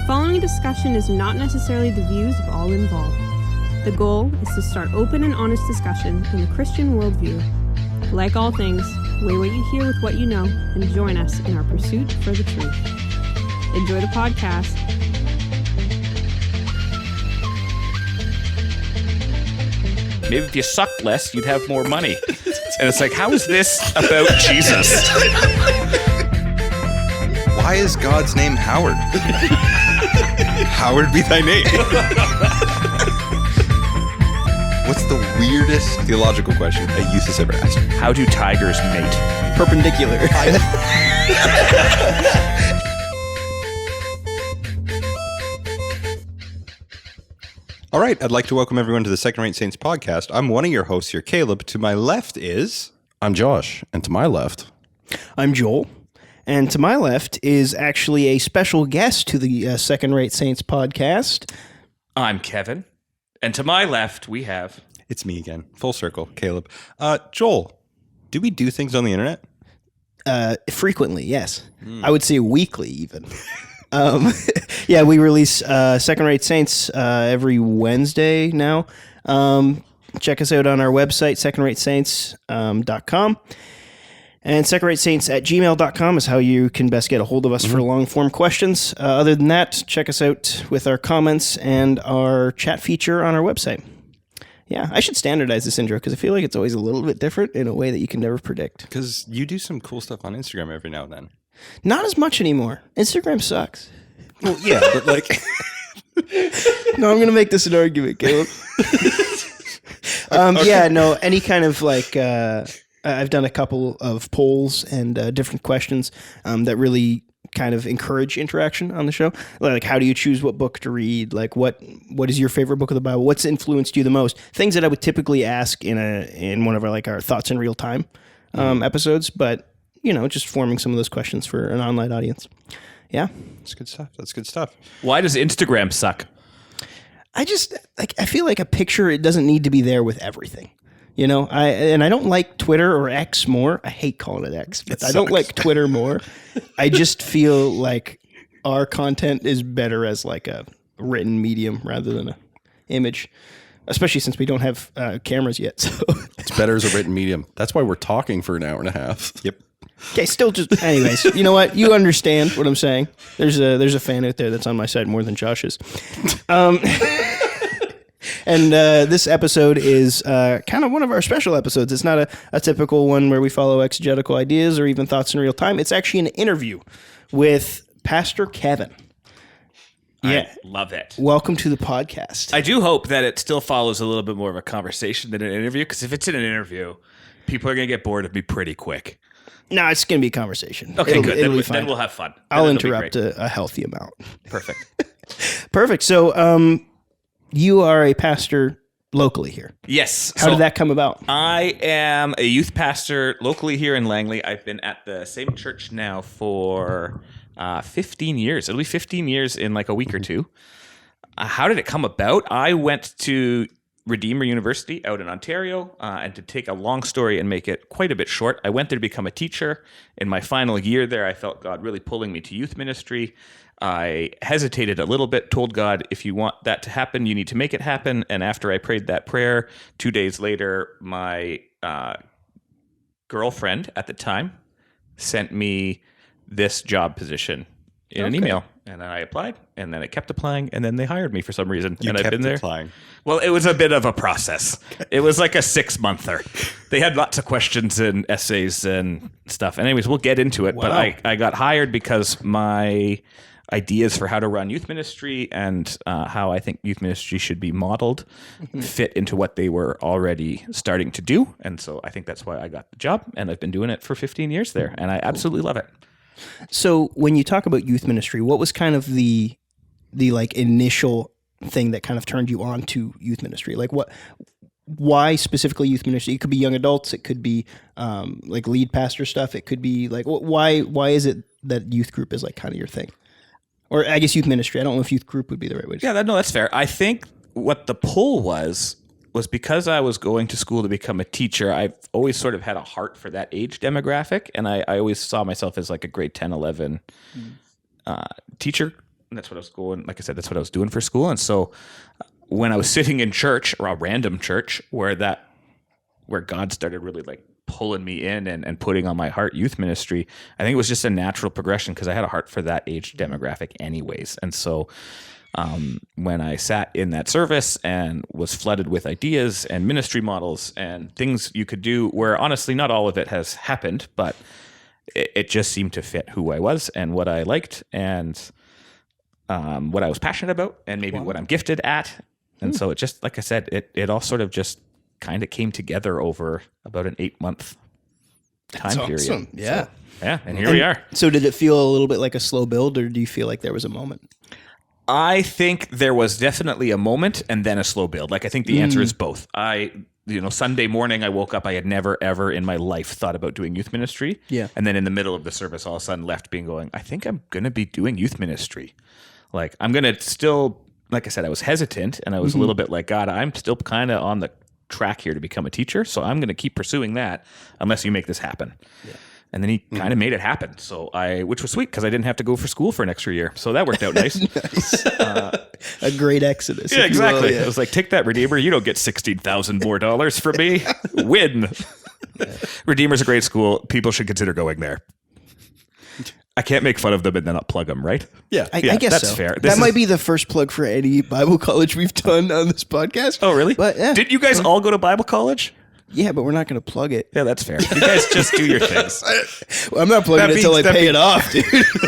following discussion is not necessarily the views of all involved. The goal is to start open and honest discussion in the Christian worldview. Like all things, weigh what you hear with what you know and join us in our pursuit for the truth. Enjoy the podcast. Maybe if you sucked less, you'd have more money. And it's like, how is this about Jesus? Why is God's name Howard? Howard be thy name. What's the weirdest theological question a youth has ever asked? How do tigers mate? Perpendicular. All right, I'd like to welcome everyone to the Second Rate Saints podcast. I'm one of your hosts here, Caleb. To my left is... I'm Josh, and to my left... I'm Joel, and to my left is actually a special guest to the Second Rate Saints podcast. I'm Kevin, and to my left we have... It's me again, full circle, Caleb. Joel, do we do things on the internet? Frequently, yes. I would say weekly even. Yeah, we release Second Rate Saints every Wednesday now. Check us out on our website, secondраtesaints.com. And secondраtesaints@gmail.com is how you can best get a hold of us for long-form questions. Other than that, check us out with our comments and our chat feature on our website. Yeah, I should standardize this intro because I feel like it's always a little bit different in a way that you can never predict. Because you do some cool stuff on Instagram every now and then. Not as much anymore. Instagram sucks. Well, yeah, but like... No, I'm going to make this an argument, Caleb. Okay. Yeah, no, any kind of like... I've done a couple of polls and different questions that really kind of encourage interaction on the show. Like, how do you choose what book to read? Like, what is your favorite book of the Bible? What's influenced you the most? Things that I would typically ask in one of our thoughts in real time episodes, but you know, just forming some of those questions for an online audience. Yeah, that's good stuff. That's good stuff. Why does Instagram suck? I feel like a picture, it doesn't need to be there with everything. You know, I don't like Twitter or X more. I hate calling it X, but I don't like Twitter more. I just feel like our content is better as like a written medium rather than an image, especially since we don't have cameras yet. So It's better as a written medium. That's why we're talking for an hour and a half. Yep. Okay, anyways, you know what? You understand what I'm saying. There's a fan out there that's on my side more than Josh is. And this episode is kind of one of our special episodes. It's not a typical one where we follow exegetical ideas or even thoughts in real time. It's actually an interview with Pastor Kevin. Yeah, I love it. Welcome to the podcast. I do hope that it still follows a little bit more of a conversation than an interview, because if it's in an interview, people are going to get bored of me pretty quick. No, it's going to be a conversation. Okay, good. Then we'll have fun. I'll interrupt a healthy amount. Perfect. Perfect. So, you are a pastor locally here. Yes. How did that come about? I am a youth pastor locally here in Langley. I've been at the same church now for 15 years. It'll be 15 years in like a week or two. How did it come about? I went to Redeemer University out in Ontario, and to take a long story and make it quite a bit short, I went there to become a teacher. In my final year there, I felt God really pulling me to youth ministry. I hesitated a little bit, told God, if you want that to happen, you need to make it happen. And after I prayed that prayer, 2 days later, my girlfriend at the time sent me this job position in an email. And then I applied, and then I kept applying, and then they hired me for some reason. I've been there. Applying. Well, it was a bit of a process. It was like a 6-monther. They had lots of questions and essays and stuff. Anyways, we'll get into it. Wow. But I got hired because my ideas for how to run youth ministry and how I think youth ministry should be modeled fit into what they were already starting to do. And so I think that's why I got the job, and I've been doing it for 15 years there, and I absolutely love it. So when you talk about youth ministry, what was kind of the like initial thing that kind of turned you on to youth ministry? Like why specifically youth ministry? It could be young adults. It could be like lead pastor stuff. It could be like, why is it that youth group is like kind of your thing? Or I guess youth ministry. I don't know if youth group would be the right way to say it. Yeah, that's fair. I think what the pull was because I was going to school to become a teacher. I've always sort of had a heart for that age demographic, and I always saw myself as like a grade 10, 11 teacher And that's what I was going. Like I said, that's what I was doing for school. And so when I was sitting in church, or a random church, where God started really like pulling me in and putting on my heart youth ministry, I think it was just a natural progression because I had a heart for that age demographic anyways. And so when I sat in that service and was flooded with ideas and ministry models and things you could do, where honestly not all of it has happened, but it just seemed to fit who I was and what I liked and what I was passionate about and maybe what I'm gifted at. And so it just, like I said, it all sort of just kind of came together over about an 8-month time period. Awesome. Yeah. So, yeah. And here we are. So did it feel a little bit like a slow build, or do you feel like there was a moment? I think there was definitely a moment and then a slow build. Like, I think the answer is both. Sunday morning, I woke up. I had never, ever in my life thought about doing youth ministry. Yeah. And then in the middle of the service, all of a sudden left going, I think I'm going to be doing youth ministry. Like, I'm going to still, like I said, I was hesitant and I was a little bit like, God, I'm still kind of on the track here to become a teacher. So I'm going to keep pursuing that unless you make this happen. Yeah. And then he kind of made it happen. So which was sweet because I didn't have to go for school for an extra year. So that worked out nice. Nice. A great exodus. Yeah, exactly. It was like, take that, Redeemer. You don't get $16,000 more from me. Win. Yeah. Redeemer's a great school. People should consider going there. I can't make fun of them and then not plug them, right? Yeah. I guess that's so. fair. That might be the first plug for any Bible college we've done on this podcast. Oh, really? But yeah. Did you guys all go to Bible college? Yeah, but we're not going to plug it. Yeah, that's fair. You guys just do your things. Well, I'm not plugging it until I pay it off, dude.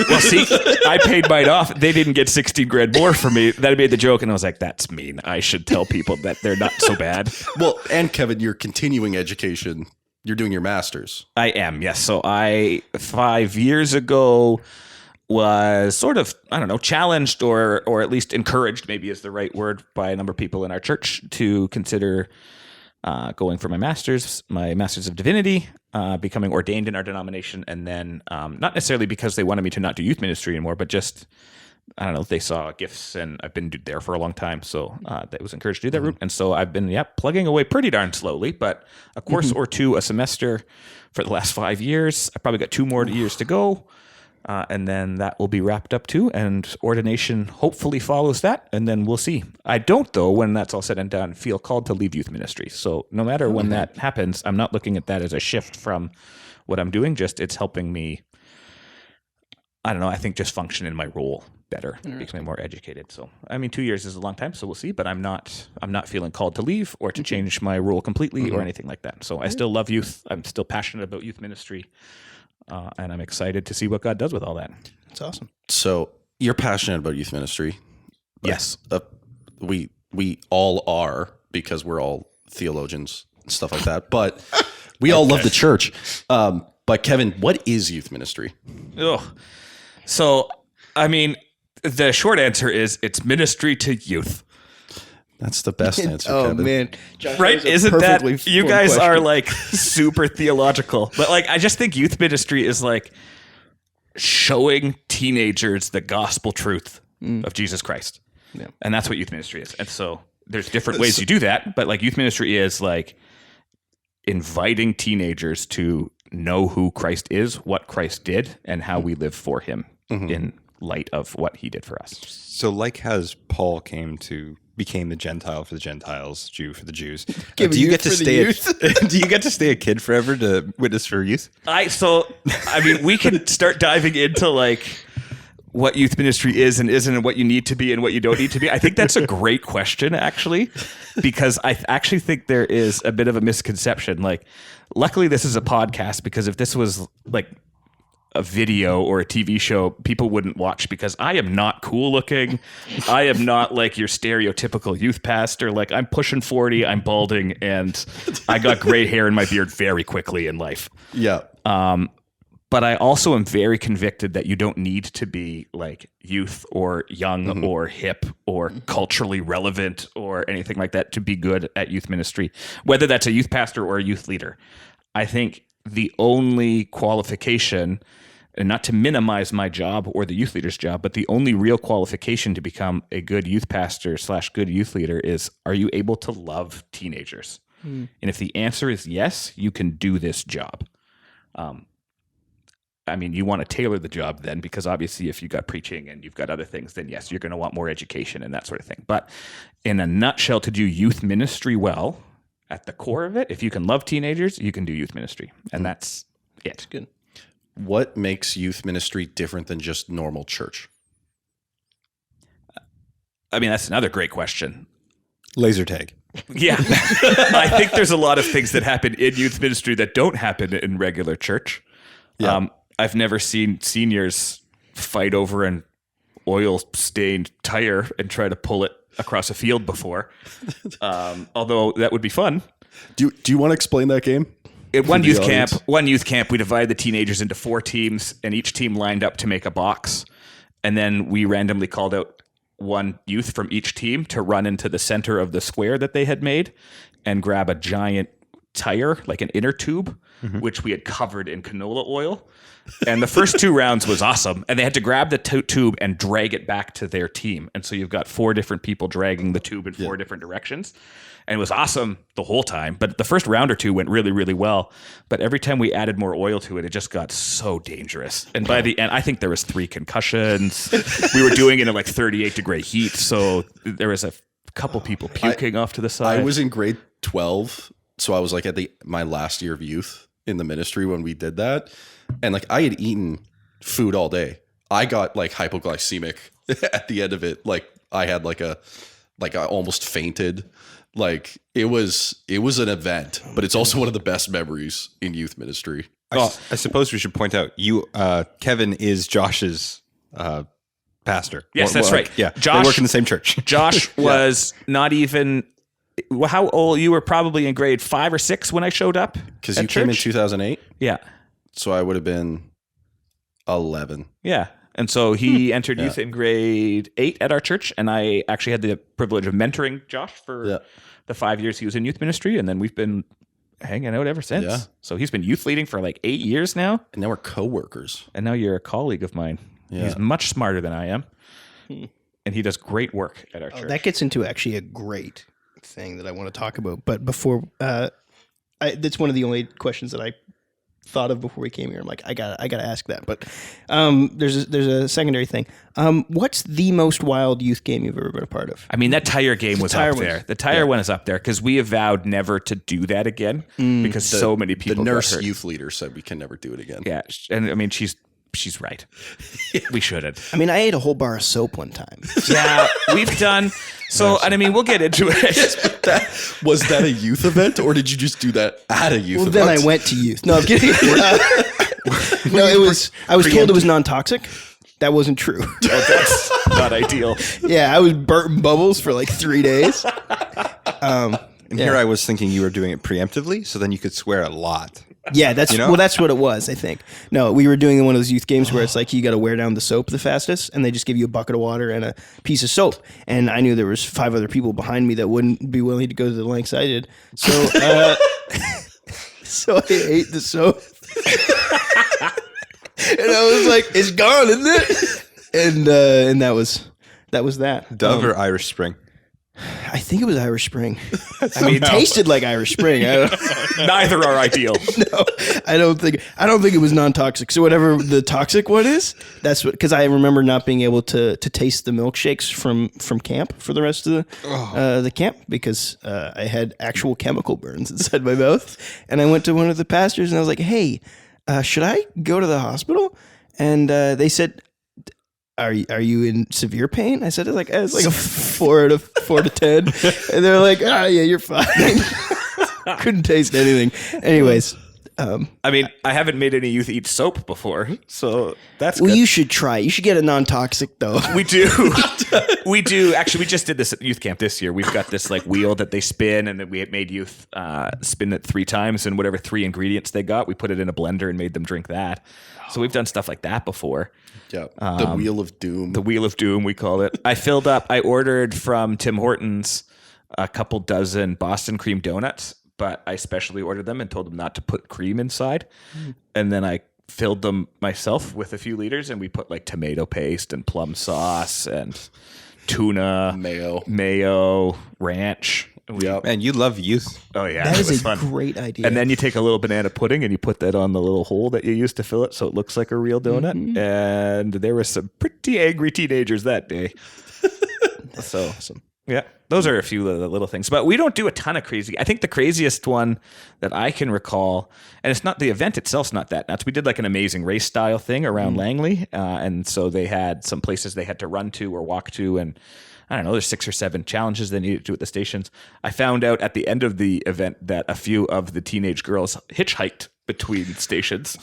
Well, see, I paid mine off. They didn't get $16,000 more for me. That made the joke, and I was like, "That's mean. I should tell people that they're not so bad." Well, and Kevin, your continuing education, you're doing your master's. I am, yes. So 5 years ago was sort of, I don't know, challenged or at least encouraged, maybe is the right word, by a number of people in our church to consider going for my master's of divinity, becoming ordained in our denomination, and then not necessarily because they wanted me to not do youth ministry anymore, but just, I don't know, they saw gifts, and I've been there for a long time, so that was encouraged to do that route. And so I've been plugging away pretty darn slowly, but a course or two a semester for the last 5 years. I probably got 2 more years to go. And then that will be wrapped up too, and ordination hopefully follows that, and then we'll see. I don't, though, when that's all said and done, feel called to leave youth ministry. So no matter when that happens, I'm not looking at that as a shift from what I'm doing. Just it's helping me, I don't know, I think just function in my role better, becoming more educated. So, I mean, 2 years is a long time, so we'll see, but I'm not feeling called to leave or to change my role completely or anything like that. So I still love youth. I'm still passionate about youth ministry. And I'm excited to see what God does with all that. That's awesome. So you're passionate about youth ministry. Yes. We all are, because we're all theologians and stuff like that. But we all love the church. But Kevin, what is youth ministry? Oh, so, I mean, the short answer is it's ministry to youth. That's the best answer, Oh, Kevin. man. Josh, Right? that was a Isn't that, perfectly you formed guys question. are like super theological, but like, I just think youth ministry is like showing teenagers the gospel truth of Jesus Christ. Yeah. And that's what youth ministry is. And so there's different ways you do that, but like youth ministry is like inviting teenagers to know who Christ is, what Christ did, and how we live for him in light of what he did for us. So like as Paul became the Gentile for the Gentiles, Jew for the Jews. Give Do you youth get to for the stay? youth. Do you get to stay a kid forever to witness for youth? I mean, we can start diving into like what youth ministry is and isn't, and what you need to be and what you don't need to be. I think that's a great question, actually, because I actually think there is a bit of a misconception. Like, luckily, this is a podcast, because if this was like a video or a TV show, people wouldn't watch, because I am not cool looking. I am not like your stereotypical youth pastor. Like, I'm pushing 40, I'm balding, and I got gray hair in my beard very quickly in life. Yeah. But I also am very convicted that you don't need to be like youth or young or hip or culturally relevant or anything like that to be good at youth ministry, whether that's a youth pastor or a youth leader. I think the only qualification, and not to minimize my job or the youth leader's job, but the only real qualification to become a good youth pastor / good youth leader is, are you able to love teenagers? And if the answer is yes, you can do this job. I mean, you want to tailor the job then, because obviously if you've got preaching and you've got other things, then yes, you're going to want more education and that sort of thing. But in a nutshell, to do youth ministry well, at the core of it, if you can love teenagers, you can do youth ministry. And that's it. Good. What makes youth ministry different than just normal church? I mean, that's another great question. Laser tag. Yeah. I think there's a lot of things that happen in youth ministry that don't happen in regular church. Yeah. I've never seen seniors fight over an oil-stained tire and try to pull it across a field before. Although that would be fun. Do you want to explain that game? At one the youth audience? camp, we divided the teenagers into 4 teams, and each team lined up to make a box. And then we randomly called out one youth from each team to run into the center of the square that they had made and grab a giant tire, like an inner tube, which we had covered in canola oil. And the first 2 rounds was awesome. And they had to grab the tube and drag it back to their team. And so you've got 4 different people dragging the tube in 4 different directions. And it was awesome the whole time. But the first round or 2 went really, really well. But every time we added more oil to it, it just got so dangerous. And by the end, I think there was 3 concussions. We were doing it in like 38-degree heat. So there was a couple people puking off to the side. I was in grade 12, so I was like at my last year of youth in the ministry when we did that. And like I had eaten food all day. I got like hypoglycemic at the end of it. Like I had I almost fainted. Like it was an event, but it's also one of the best memories in youth ministry. I suppose we should point out Kevin is Josh's pastor. Yes, that's right. Yeah, Josh, they work in the same church. Josh was not even. How old? You were probably in grade 5 or 6 when I showed up. Because you came in 2008. Yeah. So I would have been 11. Yeah. And so he entered youth in grade 8 at our church, and I actually had the privilege of mentoring Josh for the 5 years he was in youth ministry, and then we've been hanging out ever since. Yeah. So he's been youth leading for like 8 years now. And now we're co-workers. And now you're a colleague of mine. Yeah. He's much smarter than I am. And he does great work at our church. That gets into actually a great thing that I want to talk about. But before, that's one of the only questions that I thought of before we came here. I'm like, I gotta ask that. But there's a secondary thing. What's the most wild youth game you've ever been a part of? I mean, that tire game was up there. The tire one is up there because we have vowed never to do that again because so many people. The nurse got hurt. youth leader said we can never do it again. Yeah, and I mean she's right. We shouldn't. I mean, I ate a whole bar of soap one time. Yeah, we've done. So, and I mean, we'll get into it. Was that a youth event, or did you just do that at a youth event? Then I went to youth. No, I'm kidding. No, it was. I was told it was non-toxic. That wasn't true. Oh, that's not ideal. Yeah, I was burnt bubbles for like 3 days. And here I was thinking you were doing it preemptively, so then you could swear a lot. Yeah, that's well, that's what it was, I think. No, we were doing one of those youth games where it's like you got to wear down the soap the fastest, and they just give you a bucket of water and a piece of soap. And I knew there was 5 other people behind me that wouldn't be willing to go to the lengths I did. So, so I ate the soap, and I was like, "It's gone, isn't it?" And that was that. Dove or Irish Spring? I think it was Irish Spring. I mean, it tasted like Irish Spring. Neither are ideal. No, I don't think it was non-toxic. So whatever the toxic one is, that's what. Because I remember not being able to taste the milkshakes from camp for the rest of the camp because I had actual chemical burns inside my mouth. And I went to one of the pastors and I was like, "Hey, should I go to the hospital?" And they said, Are you in severe pain? I said it's like a 4 to 10, and they're like, yeah, you're fine. Couldn't taste anything. Anyways, I mean, I haven't made any youth eat soap before, so that's well, good. you should try. You should get a non-toxic though. We do. We do. Actually, we just did this at youth camp this year. We've got this like wheel that they spin, and then we had made youth spin it 3 times, and whatever 3 ingredients they got, we put it in a blender and made them drink that. So we've done stuff like that before. Yeah, the Wheel of Doom. The Wheel of Doom, we call it. I ordered from Tim Hortons a couple dozen Boston cream donuts, but I specially ordered them and told them not to put cream inside. And then I filled them myself with a few liters, and we put like tomato paste and plum sauce and tuna, mayo, ranch. Man, you love youth. Oh yeah, That it is was a fun. great idea. And then you take a little banana pudding and you put that on the little hole that you used to fill it so it looks like a real donut. Mm-hmm. And there were some pretty angry teenagers that day. So awesome. yeah, those are a few of the little things. But we don't do a ton of crazy. I think the craziest one that I can recall, and it's not the event itself's not that nuts. We did like an Amazing Race style thing around Langley. And so they had some places they had to run to or walk to. And I don't know, there's 6 or 7 challenges they needed to do at the stations. I found out at the end of the event that a few of the teenage girls hitchhiked between stations.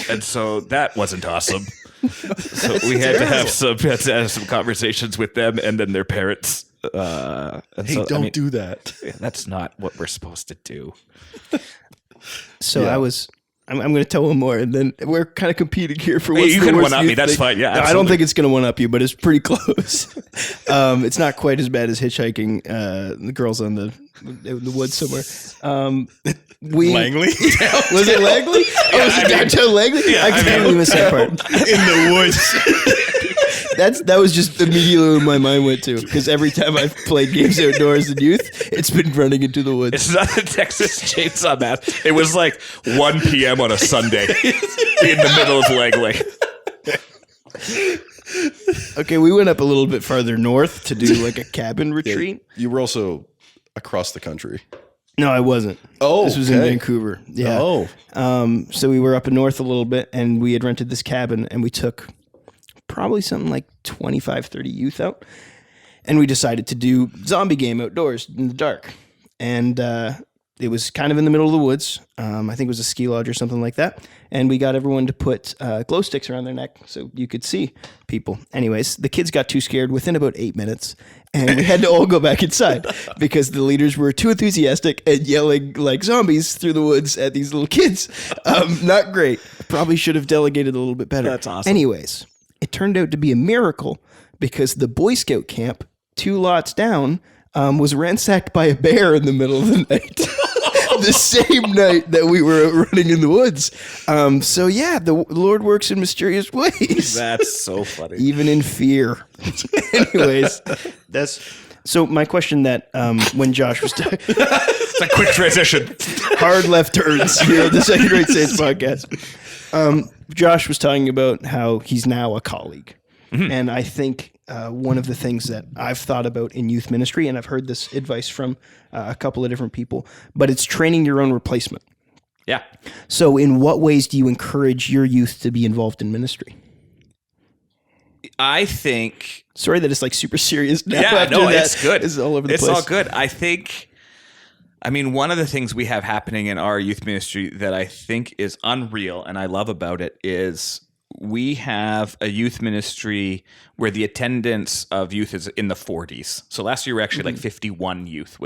And so that wasn't awesome. So we had to have some conversations with them and then their parents. Hey, don't do that. That's not what we're supposed to do. So I'm going to tell one more, and then we're kind of competing here for what's you the can worst one-up me. youth That's thing. fine. Yeah, No, I don't absolutely. think it's going to one-up you, but it's pretty close. It's not quite as bad as hitchhiking the girls on the woods somewhere. Langley? Was it Langley? Was it downtown Langley? I can't believe missed that part. In the woods. That was just immediately where my mind went to, because every time I've played games outdoors in youth, it's been running into the woods. It's not the Texas Chainsaw Massacre. It was like 1 p.m. on a Sunday in the middle of Langley. Okay, we went up a little bit farther north to do like a cabin retreat. You were also across the country. No, I wasn't. Oh, this was in okay. Vancouver. Yeah. Oh. So we were up north a little bit, and we had rented this cabin, and we took probably something like 25, 30 youth out, and we decided to do zombie game outdoors in the dark. And it was kind of in the middle of the woods. I think it was a ski lodge or something like that. And we got everyone to put glow sticks around their neck so you could see people. Anyways, the kids got too scared within about 8 minutes, and we had to all go back inside because the leaders were too enthusiastic and yelling like zombies through the woods at these little kids. Not great. Probably should have delegated a little bit better. That's awesome. Anyways, it turned out to be a miracle because the Boy Scout camp 2 lots down was ransacked by a bear in the middle of the night. The same night that we were running in the woods. So yeah, the Lord works in mysterious ways. That's so funny. Even in fear. Anyways, so my question that when Josh was talking, It's a quick transition. hard left turns here at the Second Rate Saints podcast. Josh was talking about how he's now a colleague. And I think one of the things that I've thought about in youth ministry, and I've heard this advice from a couple of different people, but it's training your own replacement. Yeah. So in what ways do you encourage your youth to be involved in ministry? I think Sorry that it's like super serious now. Yeah, after no, that. it's good. It's all over the It's place. all good. I mean, one of the things we have happening in our youth ministry that I think is unreal and I love about it is we have a youth ministry where the attendance of youth is in the 40s. So last year we were actually like 51 youth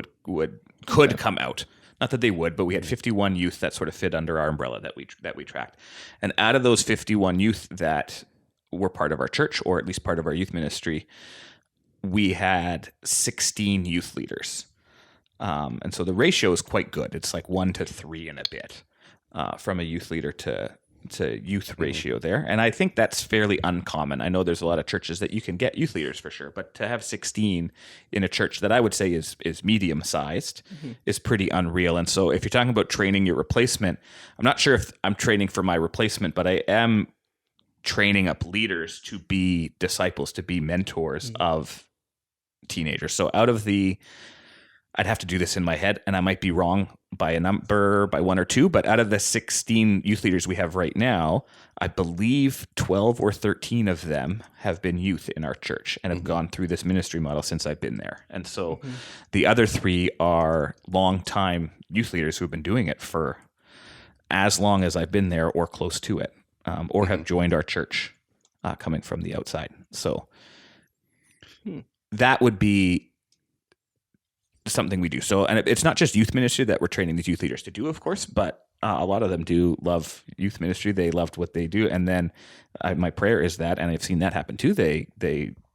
could come out. Not that they would, but we had 51 youth that sort of fit under our umbrella that we tracked. And out of those 51 youth that were part of our church, or at least part of our youth ministry, we had 16 youth leaders. And so the ratio is quite good. It's like 1 to 3 and a bit from a youth leader to youth ratio there. And I think that's fairly uncommon. I know there's a lot of churches that you can get youth leaders for sure, but to have 16 in a church that I would say is medium sized is pretty unreal. And so if you're talking about training your replacement, I'm not sure if I'm training for my replacement, but I am training up leaders to be disciples, to be mentors of teenagers. So out of I'd have to do this in my head, and I might be wrong by a number, by 1 or 2, but out of the 16 youth leaders we have right now, I believe 12 or 13 of them have been youth in our church and have gone through this ministry model since I've been there. And so the other 3 are longtime youth leaders who have been doing it for as long as I've been there or close to it, or have joined our church coming from the outside. So that would be something we do. So, and it's not just youth ministry that we're training these youth leaders to do, of course, but a lot of them do love youth ministry. They loved what they do. And then my prayer is that, and I've seen that happen too, they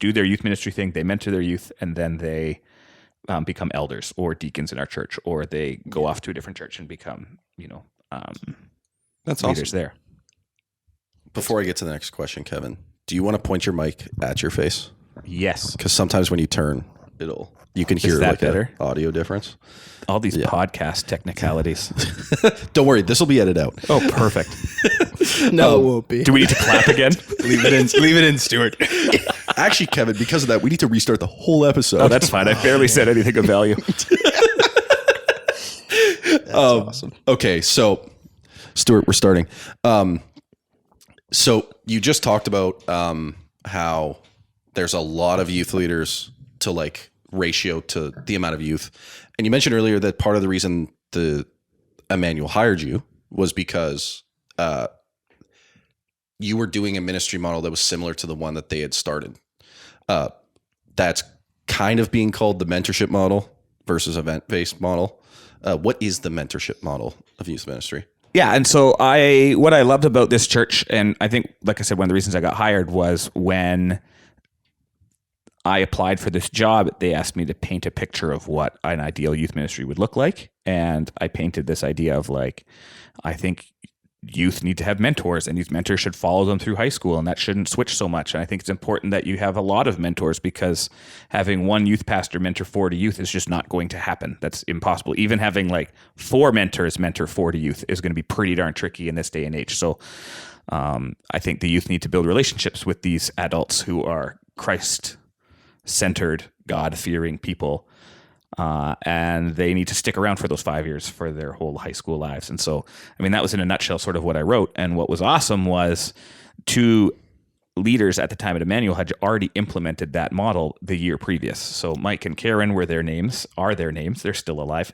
do their youth ministry thing, they mentor their youth, and then they become elders or deacons in our church, or they go off to a different church and become, That's leaders awesome. there. Before I get to the next question, Kevin, do you want to point your mic at your face? Yes. Because sometimes when you turn, You can hear that like better? an audio difference. All these podcast technicalities. Don't worry, this will be edited out. Oh, perfect. No, it won't be. Do we need to clap again? Leave it in, Stuart. Actually, Kevin, because of that, we need to restart the whole episode. Oh, that's fine. I barely said anything of value. That's awesome. Okay, so Stuart, we're starting. So you just talked about how there's a lot of youth leaders to like ratio to the amount of youth, and you mentioned earlier that part of the reason the Emmanuel hired you was because you were doing a ministry model that was similar to the one that they had started. That's kind of being called the mentorship model versus event-based model. What is the mentorship model of youth ministry? Yeah, and so what I loved about this church, and I think, like I said, one of the reasons I got hired was when I applied for this job, they asked me to paint a picture of what an ideal youth ministry would look like, and I painted this idea of like, I think youth need to have mentors, and these mentors should follow them through high school, and that shouldn't switch so much. And I think it's important that you have a lot of mentors, because having one youth pastor mentor 40 youth is just not going to happen. That's impossible. Even having like 4 mentors mentor 40 youth is going to be pretty darn tricky in this day and age. So I think the youth need to build relationships with these adults who are Christ-centered, God-fearing people. And they need to stick around for those 5 years for their whole high school lives. And so, I mean, that was in a nutshell sort of what I wrote. And what was awesome was 2 leaders at the time at Emmanuel had already implemented that model the year previous. So Mike and Karen are their names. They're still alive.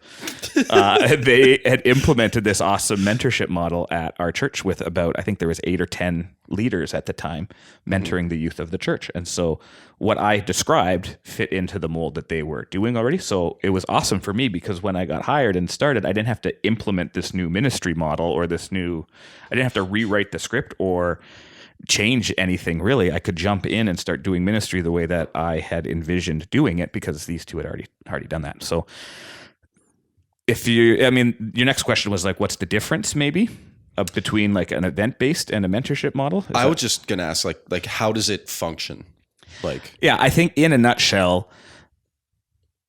They had implemented this awesome mentorship model at our church with about, I think there was 8 or 10 leaders at the time mentoring the youth of the church. And so what I described fit into the mold that they were doing already. So it was awesome for me, because when I got hired and started, I didn't have to implement this new ministry model I didn't have to rewrite the script or change anything really. I could jump in and start doing ministry the way that I had envisioned doing it, because these 2 had already done that. So your next question was like, what's the difference maybe between like an event-based and a mentorship model? I was just going to ask like, how does it function? Like, yeah, I think in a nutshell,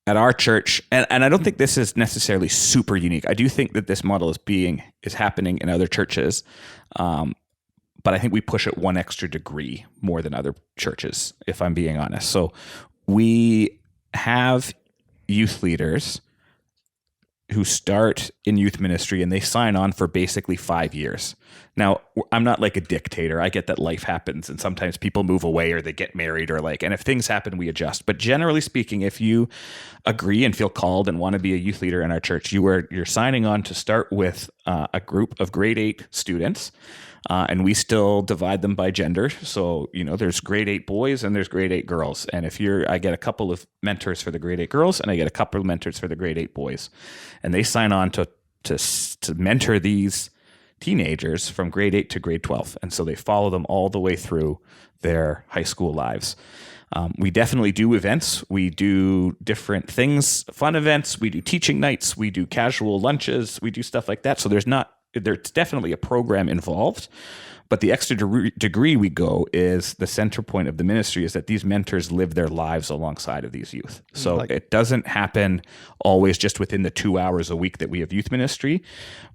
at our church, and I don't think this is necessarily super unique. I do think that this model is happening in other churches. But I think we push it one extra degree more than other churches, if I'm being honest. So we have youth leaders who start in youth ministry, and they sign on for basically 5 years. Now, I'm not like a dictator. I get that life happens, and sometimes people move away or they get married, and if things happen, we adjust. But generally speaking, if you agree and feel called and want to be a youth leader in our church, you're signing on to start with a group of grade 8 students. And we still divide them by gender. So, there's grade 8 boys and there's grade 8 girls. And I get a couple of mentors for the grade 8 girls, and I get a couple of mentors for the grade 8 boys. And they sign on to mentor these teenagers from grade 8 to grade 12. And so they follow them all the way through their high school lives. We definitely do events. We do different things, fun events. We do teaching nights. We do casual lunches. We do stuff like that. So there's definitely a program involved, but the extra degree we go is the center point of the ministry is that these mentors live their lives alongside of these youth. So it doesn't happen always just within the 2 hours a week that we have youth ministry.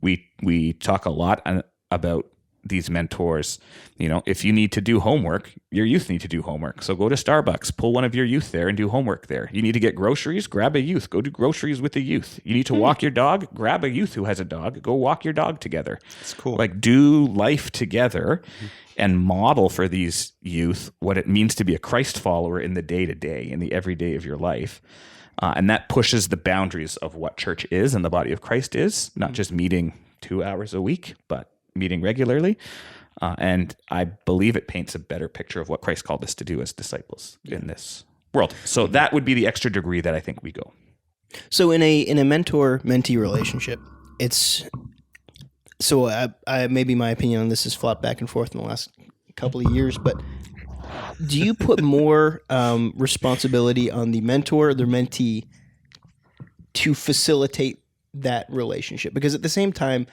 We talk a lot about these mentors. If you need to do homework, your youth need to do homework. So go to Starbucks, pull one of your youth there and do homework there. You need to get groceries, grab a youth, go do groceries with the youth. You need to walk your dog, grab a youth who has a dog, go walk your dog together. That's cool. Like do life together and model for these youth what it means to be a Christ follower in the day-to-day, in the everyday of your life. And that pushes the boundaries of what church is and the body of Christ is, not just meeting 2 hours a week, but meeting regularly. And I believe it paints a better picture of what Christ called us to do as disciples in this world. So that would be the extra degree that I think we go. So in a mentor-mentee relationship, I maybe my opinion on this has flopped back and forth in the last couple of years, but do you put more responsibility on the mentor or the mentee to facilitate that relationship? Because at the same time,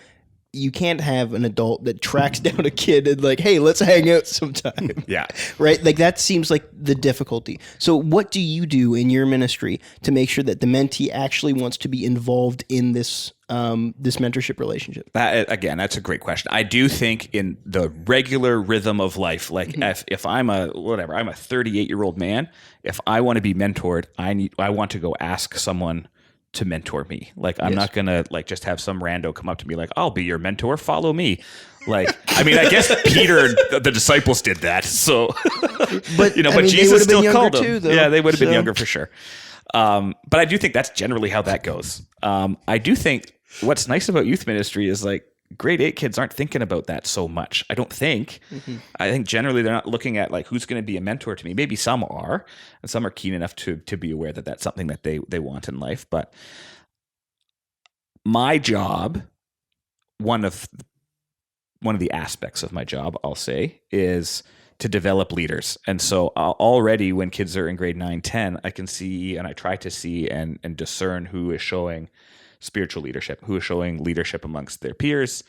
you can't have an adult that tracks down a kid and like, hey, let's hang out sometime. Yeah. Right? Like that seems like the difficulty. So what do you do in your ministry to make sure that the mentee actually wants to be involved in this this mentorship relationship? Again, that's a great question. I do think in the regular rhythm of life, like if I'm I'm a 38-year-old man, if I want to be mentored, I want to go ask someone to mentor me. Like, I'm not going to like just have some rando come up to me like, I'll be your mentor. Follow me. Like, I mean, I guess Peter and the disciples did that. So, But but Jesus still called them. too, though, Yeah, they would have been so- younger for sure. But I do think that's generally how that goes. I do think what's nice about youth ministry is like grade 8 kids aren't thinking about that so much. I don't think. I think generally they're not looking at like who's going to be a mentor to me. Maybe some are, and some are keen enough to be aware that that's something that they want in life. But my job, one of the aspects of my job, I'll say, is to develop leaders. And so already when kids are in grade 9, 10, I can see and I try to see and discern who is showing spiritual leadership, who is showing leadership amongst their peers,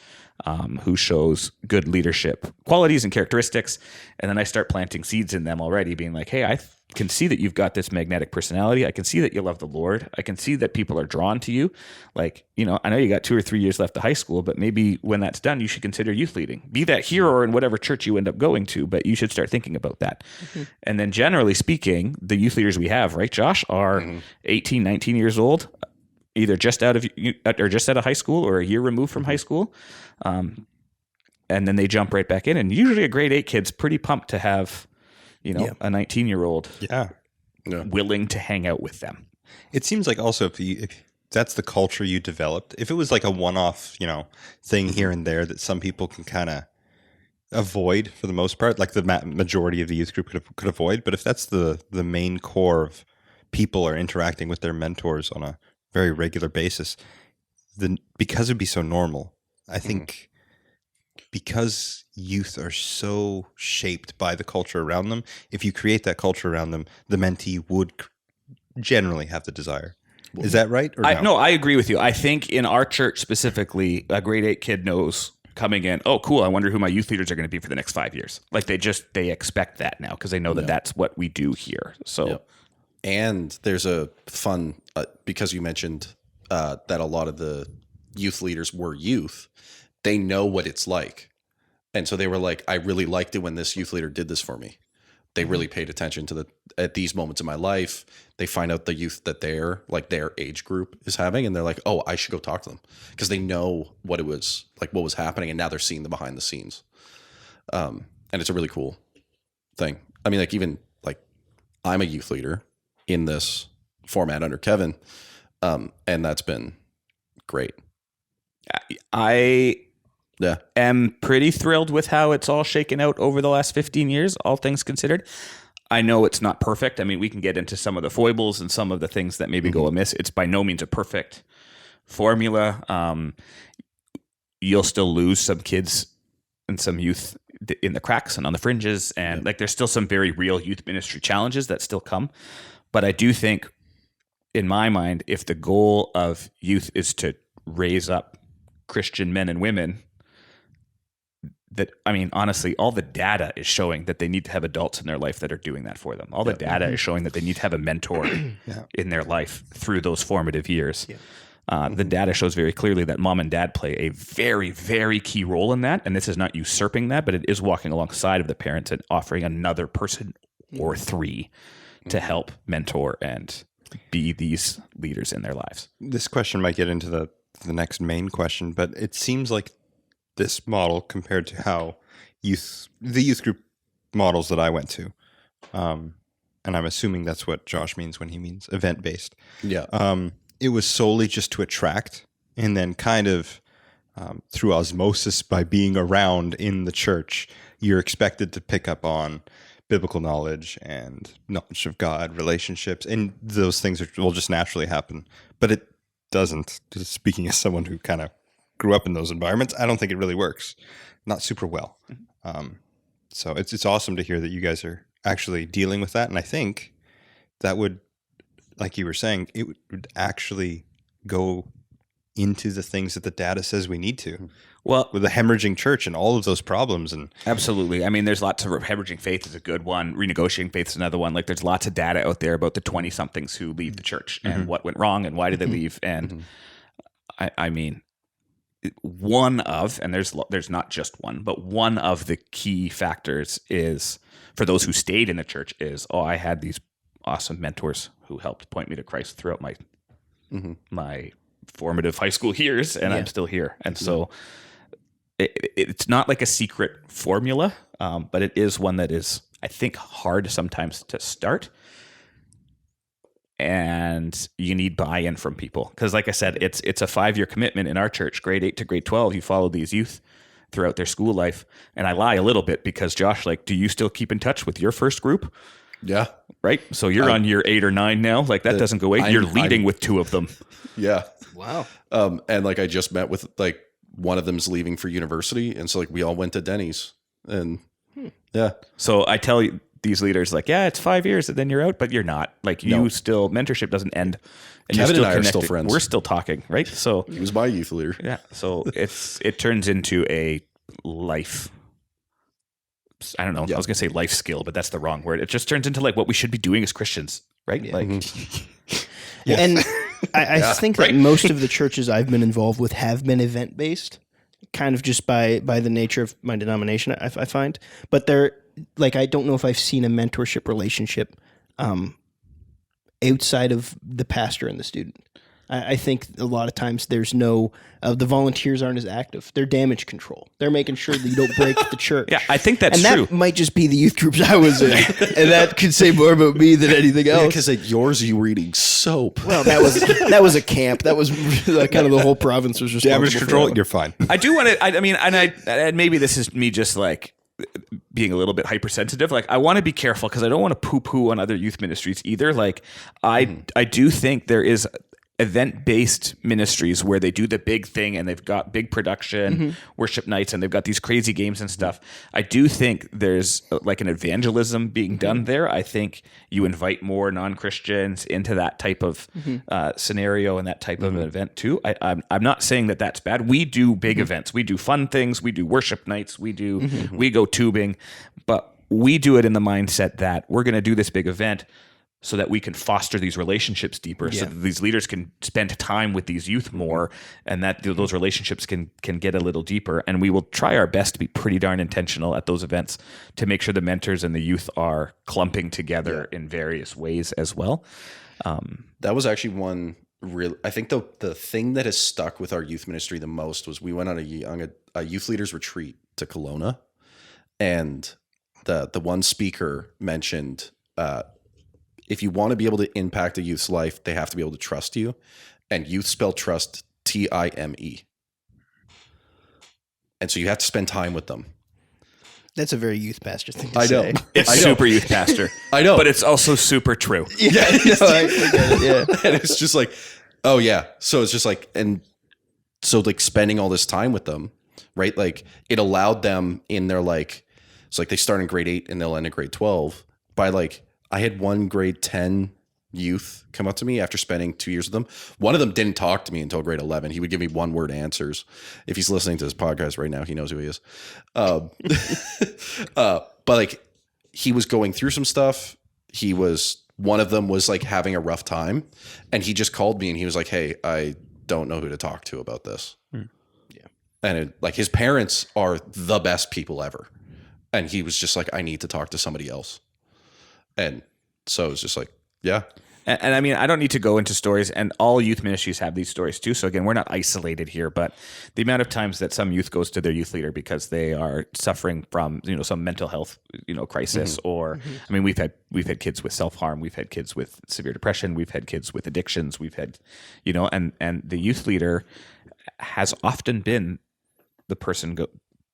who shows good leadership qualities and characteristics. And then I start planting seeds in them already, being like, hey, I can see that you've got this magnetic personality. I can see that you love the Lord. I can see that people are drawn to you. Like, I know you got 2 or 3 years left of high school, but maybe when that's done, you should consider youth leading. Be that here or in whatever church you end up going to, but you should start thinking about that. And then generally speaking, the youth leaders we have, right, Josh, are 18, 19 years old, either just out of high school or a year removed from high school. And then they jump right back in. And usually a grade 8 kid's pretty pumped to have, a 19-year-old willing to hang out with them. It seems like also if that's the culture you developed, if it was like a one-off, thing here and there that some people can kind of avoid for the most part, like the majority of the youth group could avoid. But if that's the main core of people are interacting with their mentors on a very regular basis, then because it'd be so normal, I think because youth are so shaped by the culture around them, if you create that culture around them, the mentee would generally have the desire. Is that right? Or No, I agree with you. I think in our church specifically, a grade 8 kid knows coming in, oh, cool, I wonder who my youth leaders are going to be for the next 5 years. Like they expect that now because they know that that's what we do here. So. Yep. And there's a fun, because you mentioned that a lot of the youth leaders were youth, they know what it's like. And so they were like, I really liked it when this youth leader did this for me. They really paid attention to at these moments in my life. They find out the youth that their age group is having, and they're like, oh, I should go talk to them because they know what it was like, what was happening. And now they're seeing the behind the scenes. And it's a really cool thing. I mean, like even like I'm a youth leader in this format under Kevin. And that's been great. I am pretty thrilled with how it's all shaken out over the last 15 years, all things considered. I know it's not perfect. I mean, we can get into some of the foibles and some of the things that maybe go amiss. It's by no means a perfect formula. You'll still lose some kids and some youth in the cracks and on the fringes. And like, there's still some very real youth ministry challenges that still come. But I do think, in my mind, if the goal of youth is to raise up Christian men and women, honestly, all the data is showing that they need to have adults in their life that are doing that for them. All the data is showing that they need to have a mentor in their life through those formative years. The data shows very clearly that mom and dad play a very, very key role in that. And this is not usurping that, but it is walking alongside of the parents and offering another person or three to help mentor and be these leaders in their lives. This question might get into the next main question, but it seems like this model compared to how the youth group models that I went to, and I'm assuming that's what Josh means when he means event-based. Yeah. It was solely just to attract, and then kind of through osmosis by being around in the church, you're expected to pick up on biblical knowledge and knowledge of God, relationships, and those things will just naturally happen. But it doesn't. Just speaking as someone who kind of grew up in those environments, I don't think it really works. Not super well. So it's awesome to hear that you guys are actually dealing with that. And I think that would, like you were saying, it would actually go into the things that the data says we need to. Well, With a hemorrhaging church and all of those problems. And absolutely. I mean, there's lots of hemorrhaging faith is a good one. Renegotiating faith is another one. Like there's lots of data out there about the 20 somethings who leave the church and what went wrong and why did they leave. And I mean, one of, and there's not just one, but one of the key factors is for those who stayed in the church is, I had these awesome mentors who helped point me to Christ throughout my formative high school years, and I'm still here. And so it's not like a secret formula, but it is one that is, I think, hard sometimes to start. And you need buy-in from people. Because like I said, it's a 5-year commitment in our church, grade 8 to grade 12. You follow these youth throughout their school life. And I lie a little bit because Josh, like, do you still keep in touch with your first group? Yeah. Right? So you're on year 8 or 9 now. Like that doesn't go away. You're leading with 2 of them. Yeah. Wow. And like I just met with like one of them's leaving for university, and so like we all went to Denny's, and yeah. So I tell you, these leaders, like, yeah, it's 5 years and then you're out, but you're not. Like you still, mentorship doesn't end. And Kevin you're and I are still connected. friends. We're still talking, right? So He was my youth leader. yeah, so it turns into a life. I don't know. I was gonna say life skill, but that's the wrong word. It just turns into like what we should be doing as Christians, right? Like, And I think that most of the churches I've been involved with have been event based, kind of just by the nature of my denomination. I find, but they're like, I don't know if I've seen a mentorship relationship outside of the pastor and the student. I think a lot of times there's no, the volunteers aren't as active. They're damage control. They're making sure that you don't break the church. yeah, I think that's and true. that might just be the youth groups I was in, and that could say more about me than anything else. Because at yours you were eating soap. Well, that was a camp. That was kind of the whole province was responsible damage for control, that. you're fine. I do want to. I mean, and maybe this is me just like being a little bit hypersensitive. Like I want to be careful because I don't want to poo-poo on other youth ministries either. Like I do think there is event-based ministries where they do the big thing and they've got big production, worship nights, and they've got these crazy games and stuff. I do think there's like an evangelism being done there. I think you invite more non-Christians into that type of scenario and that type of an event too. I'm not saying that that's bad. We do big events. We do fun things. We do worship nights. We go tubing, but we do it in the mindset that we're going to do this big event so that we can foster these relationships deeper, so that these leaders can spend time with these youth more, and that those relationships can get a little deeper. And we will try our best to be pretty darn intentional at those events to make sure the mentors and the youth are clumping together in various ways as well. That was actually one real. I think the thing that has stuck with our youth ministry the most was we went on a youth leaders retreat to Kelowna, and the one speaker mentioned, if you want to be able to impact a youth's life, they have to be able to trust you. And youth spell trust Time. And so you have to spend time with them. That's a very youth pastor thing to I know. say. It's I know. super youth pastor. I know. But it's also super true. Yeah, I get it, yeah. And it's just like, oh yeah. So it's just like, and so like spending all this time with them, right? Like it allowed them in their like, it's like they start in grade 8 and they'll end in grade 12 by like, I had one grade 10 youth come up to me after spending 2 years with them. One of them didn't talk to me until grade 11. He would give me one word answers. If he's listening to this podcast right now, he knows who he is. But like he was going through some stuff. One of them was like having a rough time, and he just called me and he was like, "Hey, I don't know who to talk to about this." Yeah. And like his parents are the best people ever. And he was just like, "I need to talk to somebody else." And so it was just like, yeah. And I mean, I don't need to go into stories, and all youth ministries have these stories too. So again, we're not isolated here, but the amount of times that some youth goes to their youth leader because they are suffering from, some mental health, crisis, or I mean, we've had kids with self-harm, we've had kids with severe depression, we've had kids with addictions, we've had, and the youth leader has often been the person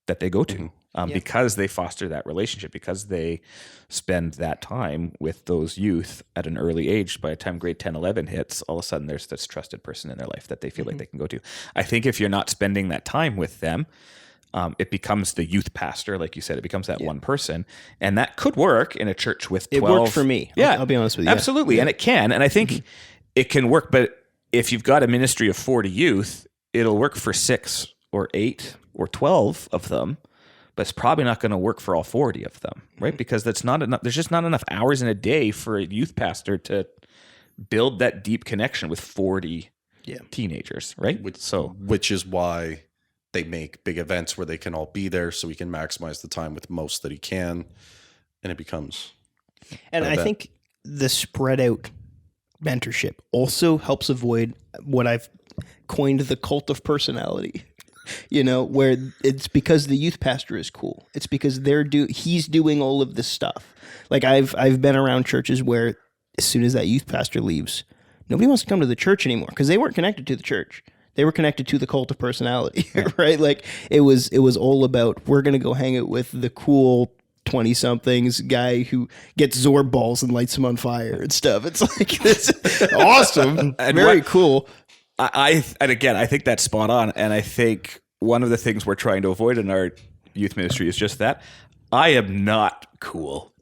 that they go to. Because they foster that relationship, because they spend that time with those youth at an early age. By the time grade 10, 11 hits, all of a sudden there's this trusted person in their life that they feel like they can go to. I think if you're not spending that time with them, it becomes the youth pastor, like you said, it becomes that one person. And that could work in a church with 12. It worked for me. I'll be honest with you. Absolutely. Yeah. And it can. And I think it can work. But if you've got a ministry of 40 youth it'll work for 6 or 8 or 12 of them, but it's probably not going to work for all 40 of them, right? Because that's not enough. There's just not enough hours in a day for a youth pastor to build that deep connection with 40 teenagers, right? Which is why they make big events where they can all be there, so he can maximize the time with most that he can, and it becomes. And I think the spread out mentorship also helps avoid what I've coined the cult of personality. Where it's because the youth pastor is cool. It's because he's doing all of this stuff. Like I've been around churches where as soon as that youth pastor leaves, nobody wants to come to the church anymore because they weren't connected to the church. They were connected to the cult of personality, right? Like it was all about, we're going to go hang out with the cool 20-somethings guy who gets Zorb balls and lights them on fire and stuff. It's like, it's awesome. And very cool. And again, I think that's spot on. And I think one of the things we're trying to avoid in our youth ministry is just that. I am not cool.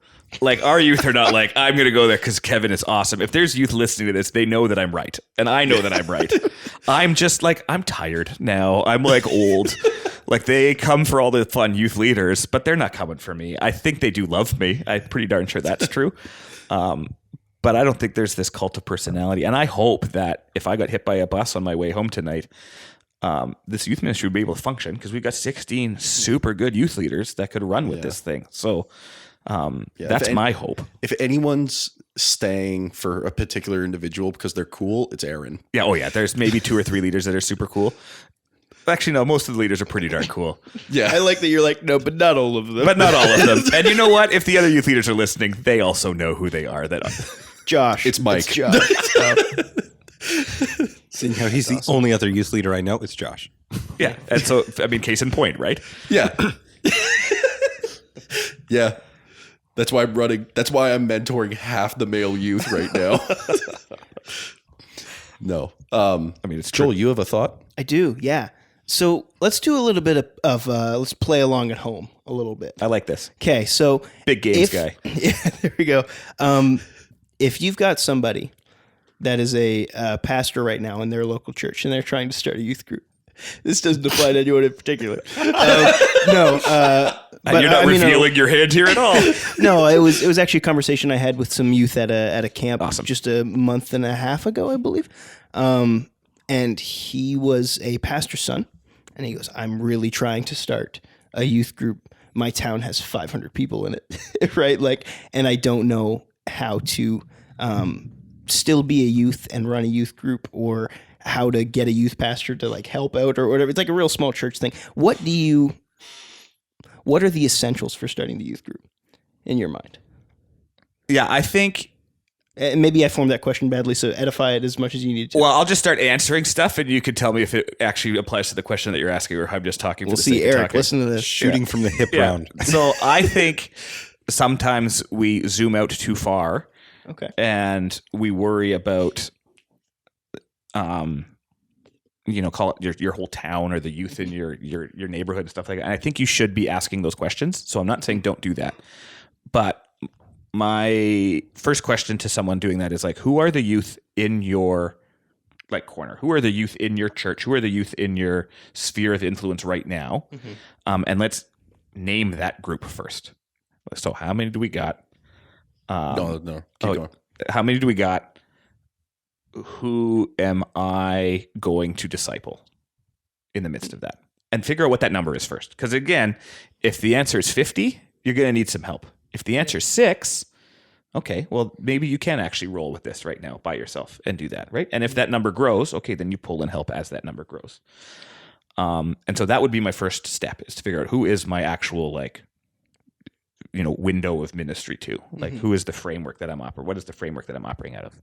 Like our youth are not like, I'm going to go there because Kevin is awesome. If there's youth listening to this, they know that I'm right. And I know that I'm right. I'm just like, I'm tired now. I'm like old. Like they come for all the fun youth leaders, but they're not coming for me. I think they do love me. I'm pretty darn sure that's true. But I don't think there's this cult of personality. And I hope that if I got hit by a bus on my way home tonight, this youth ministry would be able to function because we've got 16 super good youth leaders that could run with this thing. So that's my hope. If anyone's staying for a particular individual because they're cool, it's Aaron. Yeah. Oh, yeah. There's maybe 2 or 3 leaders that are super cool. Actually, no, most of the leaders are pretty darn cool. Yeah. I like that you're like, no, but not all of them. But not all of them. And you know what? If the other youth leaders are listening, they also know who they are. Josh. It's Mike. It's Josh. Seeing how he's the only other youth leader I know, it's Josh. Yeah. And so, I mean, case in point, right? Yeah. Yeah. That's why I'm running. That's why I'm mentoring half the male youth right now. No. I mean, it's Joel, you have a thought? I do, yeah. So let's do a little bit of let's play along at home a little bit. I like this. Okay, so Big games guy. Yeah, there we go. If you've got somebody that is a pastor right now in their local church and they're trying to start a youth group, this doesn't apply to anyone in particular. No, And you're not revealing your hand here at all. No, it was actually a conversation I had with some youth at a camp just a month and a half ago, I believe. And he was a pastor's son, and he goes, "I'm really trying to start a youth group. My town has 500 people in it, right? Like, and I don't know how to still be a youth and run a youth group, or how to get a youth pastor to like help out or whatever. It's like a real small church thing. What are the essentials for starting the youth group in your mind?" Yeah, I think. And maybe I formed that question badly, so edify it as much as you need to. Well, I'll just start answering stuff, and you can tell me if it actually applies to the question that you're asking, or if I'm just talking. We'll for the see, sake of Eric. talking. Listen to this. Shooting from the hip round. So I think sometimes we zoom out too far, Okay. and we worry about, call it your whole town or the youth in your neighborhood and stuff like that. And I think you should be asking those questions. So I'm not saying don't do that, but my first question to someone doing that is like, who are the youth in your like corner? Who are the youth in your church? Who are the youth in your sphere of influence right now? Mm-hmm. And let's name that group first. So how many do we got? No. Keep going. How many do we got? Who am I going to disciple in the midst of that? And figure out what that number is first. Because again, if the answer is 50, you're going to need some help. If the answer is 6, okay, well, maybe you can actually roll with this right now by yourself and do that, right? And if that number grows, okay, then you pull in help as that number grows. And so that would be my first step, is to figure out who is my actual, window of ministry to. Like, who is the framework that I'm operating? What is the framework that I'm operating out of?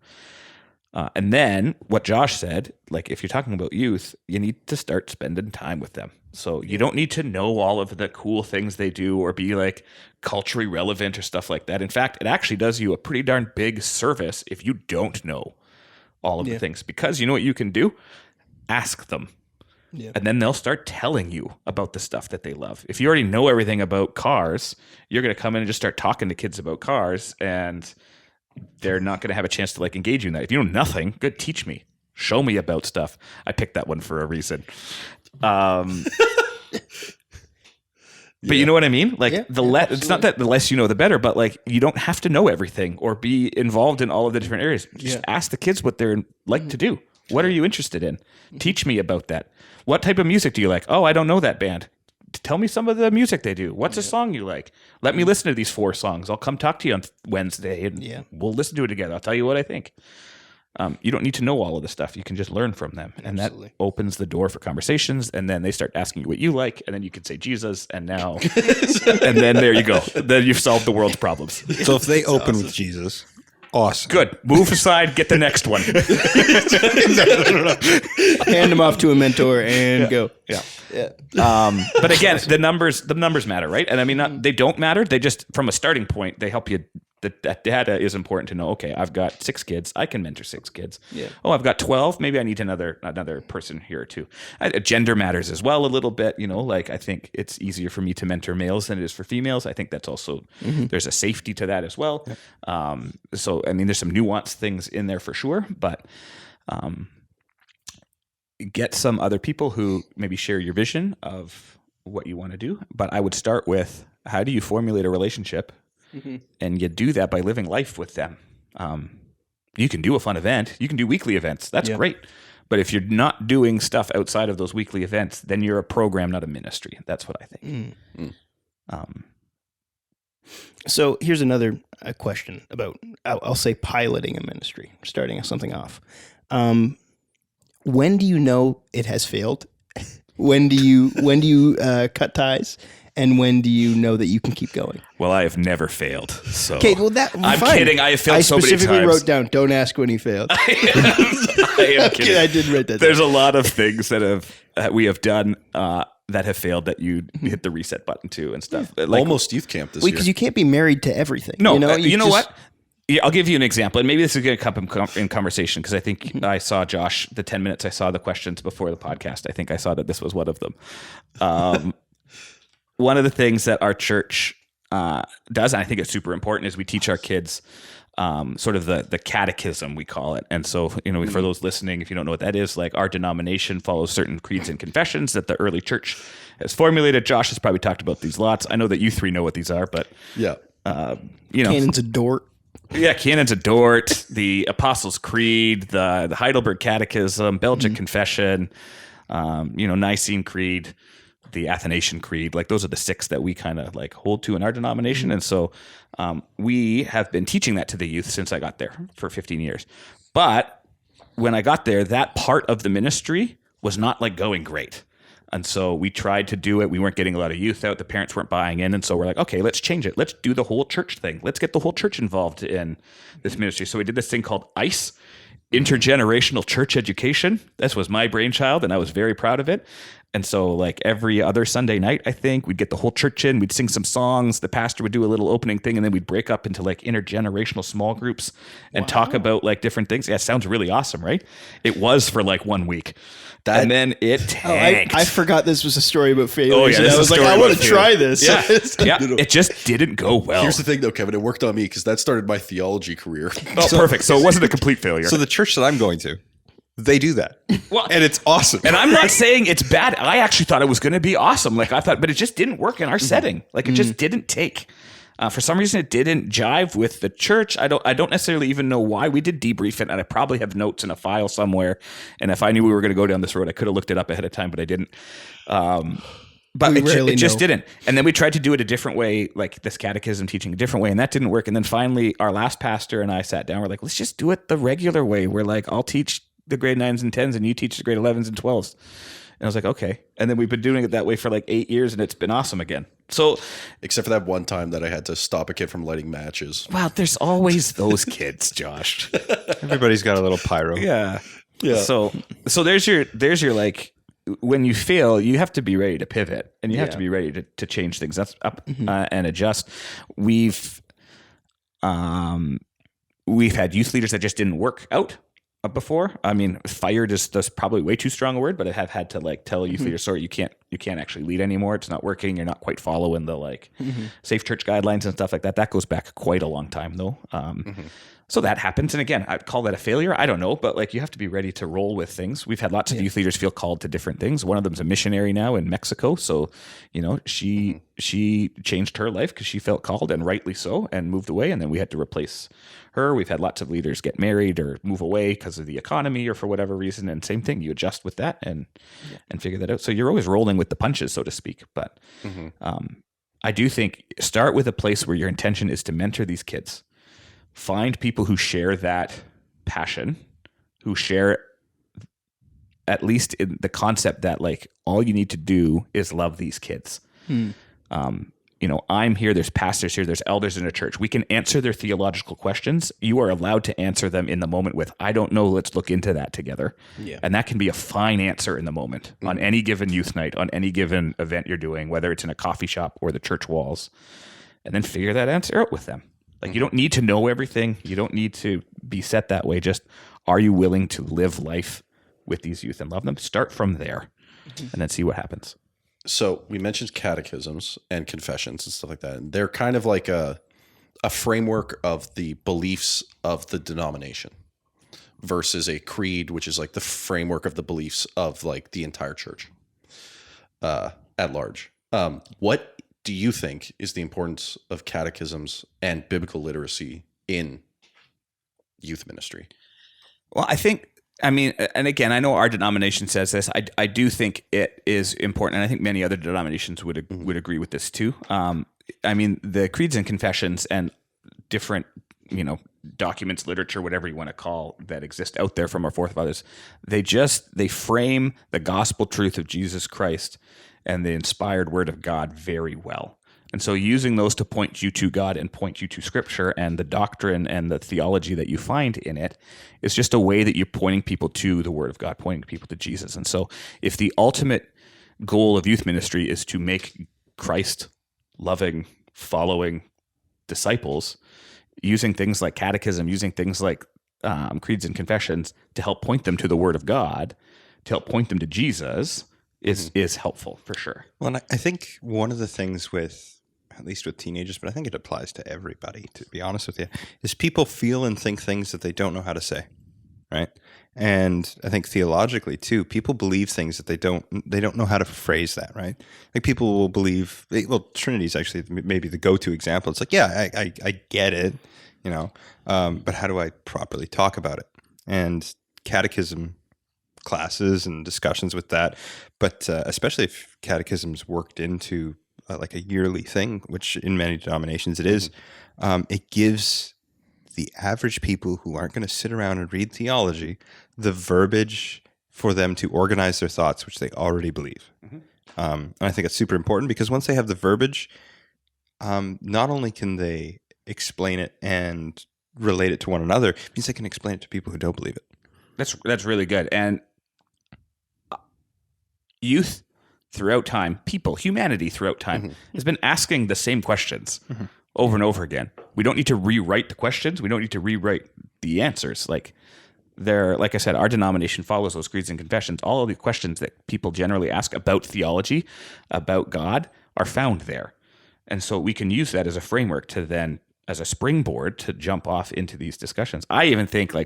And then what Josh said, like, if you're talking about youth, you need to start spending time with them. So you don't need to know all of the cool things they do or be like culturally relevant or stuff like that. In fact, it actually does you a pretty darn big service if you don't know all of the things, because you know what you can do? Ask them. Yeah. And then they'll start telling you about the stuff that they love. If you already know everything about cars, you're going to come in and just start talking to kids about cars, and they're not going to have a chance to like engage you in that. If you know nothing, good, teach me. Show me about stuff. I picked that one for a reason. But you know what I mean? Like it's not that the less you know, the better, but like you don't have to know everything or be involved in all of the different areas. Just ask the kids what they're like to do. What are you interested in? Teach me about that. What type of music do you like? Oh, I don't know that band. Tell me some of the music they do. What's a song you like? Let me listen to these 4 songs. I'll come talk to you on Wednesday and we'll listen to it together. I'll tell you what I think. You don't need to know all of the stuff. You can just learn from them. And that opens the door for conversations. And then they start asking you what you like. And then you can say Jesus. And now, and then there you go. Then you've solved the world's problems. So if they open with Jesus, awesome. Good. Move aside. Get the next one. Hand them off to a mentor and go. Yeah. But again, the numbers matter, right? And I mean, they don't matter. They just, from a starting point, they help you. That data is important to know. Okay, I've got 6 kids. I can mentor 6 kids. Yeah. Oh, I've got 12. Maybe I need another person here or two. Gender matters as well a little bit. You know, like I think it's easier for me to mentor males than it is for females. I think that's also there's a safety to that as well. Yeah. So I mean, there's some nuanced things in there for sure, but get some other people who maybe share your vision of what you want to do. But I would start with, how do you formulate a relationship? And you do that by living life with them. You can do a fun event. You can do weekly events. That's great. But if you're not doing stuff outside of those weekly events, then you're a program, not a ministry. That's what I think. So here's another question about, I'll say, piloting a ministry, starting something off. When do you know it has failed? When do you cut ties? And when do you know that you can keep going? Well, I have never failed. So okay, well I'm fine. Kidding. I have failed so many times. I specifically wrote down, don't ask when he failed. I am kidding. I did write that There's a lot of things that we have done that have failed that you hit the reset button to and stuff. Like, almost youth camp this year. Because you can't be married to everything. No, you know what? Yeah, I'll give you an example, and maybe this is going to come in conversation because I think I saw Josh, the 10 minutes I saw the questions before the podcast, I think I saw that this was one of them. One of the things that our church does, and I think it's super important, is we teach our kids sort of the catechism, we call it. And so, you know, for those listening, if you don't know what that is, like our denomination follows certain creeds and confessions that the early church has formulated. Josh has probably talked about these lots. I know that you 3 know what these are, but you know, Canon's a Dort. Yeah, Canon's a Dort, the Apostles' Creed, the Heidelberg Catechism, Belgic Confession, Nicene Creed, the Athanasian Creed. Like those are the 6 that we kind of like hold to in our denomination. And so we have been teaching that to the youth since I got there for 15 years. But when I got there, that part of the ministry was not like going great. And so we tried to do it. We weren't getting a lot of youth out. The parents weren't buying in. And so we're like, okay, let's change it. Let's do the whole church thing. Let's get the whole church involved in this ministry. So we did this thing called ICE, Intergenerational Church Education. This was my brainchild, and I was very proud of it. And so like every other Sunday night, I think, we'd get the whole church in, we'd sing some songs, the pastor would do a little opening thing, and then we'd break up into like intergenerational small groups and talk about like different things. Yeah, it sounds really awesome, right? It was for like 1 week. And then it tanked. I forgot this was a story about failure. Oh, yeah, I was like, I want to try this. Yeah. It just didn't go well. Here's the thing though, Kevin, it worked on me because that started my theology career. Oh, perfect. So it wasn't a complete failure. So the church that I'm going to, they do that. Well, and it's awesome. And I'm not saying it's bad. I actually thought it was going to be awesome. Like I thought, but it just didn't work in our setting. Like it just didn't take. For some reason, it didn't jive with the church. I don't necessarily even know why. We did debrief it, and I probably have notes in a file somewhere. And if I knew we were going to go down this road, I could have looked it up ahead of time, but I didn't. But it just didn't. And then we tried to do it a different way, like this catechism teaching a different way, and that didn't work. And then finally, our last pastor and I sat down. We're like, let's just do it the regular way. We're like, I'll teach the grade 9s and 10s, and you teach the grade 11s and 12s. And I was like, okay. And then we've been doing it that way for like 8 years, and it's been awesome again. So, except for that one time that I had to stop a kid from lighting matches. Wow, there's always those kids, Josh. Everybody's got a little pyro. Yeah. So there's your like, when you fail, you have to be ready to pivot, and you have to be ready to change things. That's up and adjust. We've had youth leaders that just didn't work out before. I mean, fired is probably way too strong a word, but I have had to like tell a youth leader, sorry, you can't actually lead anymore. It's not working. You're not quite following the like safe church guidelines and stuff like that. That goes back quite a long time though. So that happens. And again, I'd call that a failure. I don't know, but like you have to be ready to roll with things. We've had lots of youth leaders feel called to different things. One of them's a missionary now in Mexico. So, she changed her life because she felt called, and rightly so, and moved away. And then we had to replace her. We've had lots of leaders get married or move away because of the economy or for whatever reason. And same thing, you adjust with that and figure that out. So you're always rolling with the punches, so to speak. But I do think start with a place where your intention is to mentor these kids. Find people who share that passion, who share at least in the concept that like all you need to do is love these kids. I'm here, there's pastors here, there's elders in a church. We can answer their theological questions. You are allowed to answer them in the moment with, I don't know, let's look into that together. Yeah. And that can be a fine answer in the moment on any given youth night, on any given event you're doing, whether it's in a coffee shop or the church walls, and then figure that answer out with them. Like you don't need to know everything. You don't need to be set that way. Just are you willing to live life with these youth and love them? Start from there and then see what happens. So we mentioned catechisms and confessions and stuff like that. And they're kind of like a framework of the beliefs of the denomination versus a creed, which is like the framework of the beliefs of like the entire church at large. What do you think is the importance of catechisms and biblical literacy in youth ministry? Well, and again, I know our denomination says this. I do think it is important, and I think many other denominations would agree with this too. The creeds and confessions and different, documents, literature, whatever you want to call that exist out there from our forefathers, they frame the gospel truth of Jesus Christ and the inspired word of God very well. And so using those to point you to God and point you to Scripture and the doctrine and the theology that you find in it is just a way that you're pointing people to the Word of God, pointing people to Jesus. And so if the ultimate goal of youth ministry is to make Christ loving, following disciples, using things like catechism, using things like creeds and confessions to help point them to the Word of God, to help point them to Jesus, is helpful for sure. Well, and I think one of the things at least with teenagers, but I think it applies to everybody, to be honest with you, is people feel and think things that they don't know how to say, right? And I think theologically too, people believe things that they don't know how to phrase that, right? Like people will believe, Trinity is actually maybe the go-to example. It's like, yeah, I get it, but how do I properly talk about it? And catechism classes and discussions with that, but especially if catechism's worked into like a yearly thing, which in many denominations it is, it gives the average people who aren't going to sit around and read theology the verbiage for them to organize their thoughts, which they already believe. And I think it's super important because once they have the verbiage, not only can they explain it and relate it to one another, it means they can explain it to people who don't believe it. That's really good. And youth throughout time, humanity throughout time has been asking the same questions over and over again. We don't need to rewrite the questions. We don't need to rewrite the answers. Like I said, our denomination follows those creeds and confessions. All of the questions that people generally ask about theology, about God, are found there. And so we can use that as a framework to then, as a springboard to jump off into these discussions. I even think I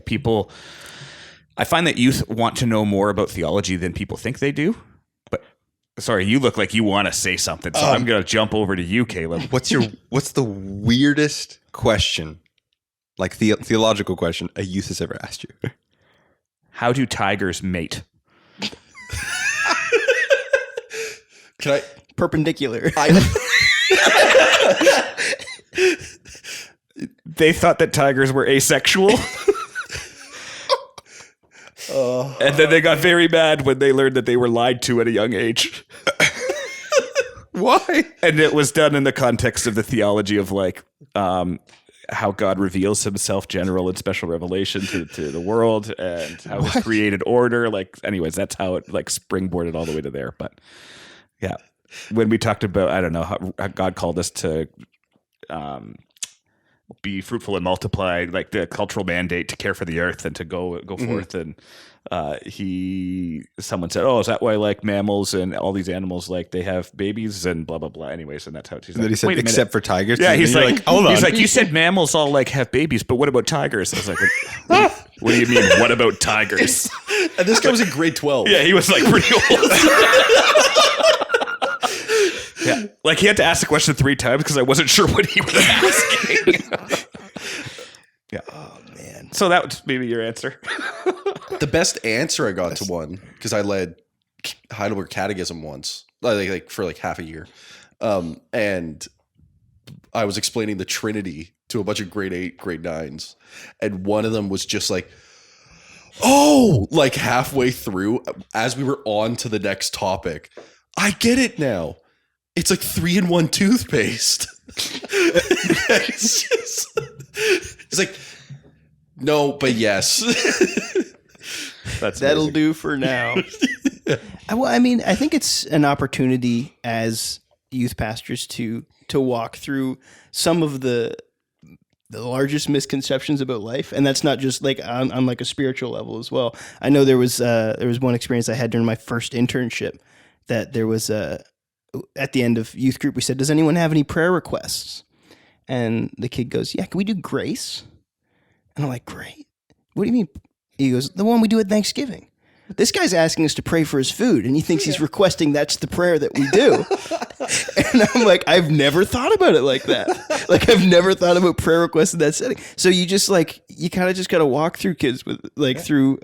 find that youth want to know more about theology than people think they do. Sorry, you look like you want to say something, so I'm going to jump over to you, Caleb. What's the weirdest question, like theological question, a youth has ever asked you? How do tigers mate? Can I? Perpendicular. They thought that tigers were asexual. And then they got very mad when they learned that they were lied to at a young age. Why? And it was done in the context of the theology of how God reveals himself, general and special revelation to the world, and how his created order. Anyways, that's how it springboarded all the way to there. But yeah, when we talked about, I don't know, how God called us to be fruitful and multiply, like the cultural mandate to care for the earth and to go forth. And someone said, "Oh, is that why like mammals and all these animals like they have babies and blah blah blah?" Anyways, and that's how he's And then he said, "Wait a except minute." for tigers. Yeah, And he's you're like, hold on. he's like, "You said mammals all like have babies, but what about tigers?" I was like, "What do you mean? What about tigers?" And this guy was in grade 12. Yeah, he was like pretty old. Yeah, like he had to ask the question 3 times because I wasn't sure what he was asking. Yeah. Oh man. So that was maybe your answer. The best answer I got to one, because I led Heidelberg Catechism once, like for like half a year, and I was explaining the Trinity to a bunch of grade 8, grade 9s, and one of them was just like, "Oh!" Like halfway through, as we were on to the next topic, I get it now. It's like 3-in-1 toothpaste. It's like, no, but yes. That'll amazing. do for now. Well, I mean, I think it's an opportunity as youth pastors to walk through some of the largest misconceptions about life, and that's not just like on like a spiritual level as well. I know there was one experience I had during my first internship that there was at the end of youth group we said, "Does anyone have any prayer requests?" And the kid goes, "Yeah, can we do grace?" And I'm like, "Great. What do you mean?" He goes, "The one we do at Thanksgiving." This guy's asking us to pray for his food, and he thinks he's requesting that's the prayer that we do. And I'm like, I've never thought about it like that. Like, I've never thought about prayer requests in that setting. So you just like, you kind of just got to walk through kids with like through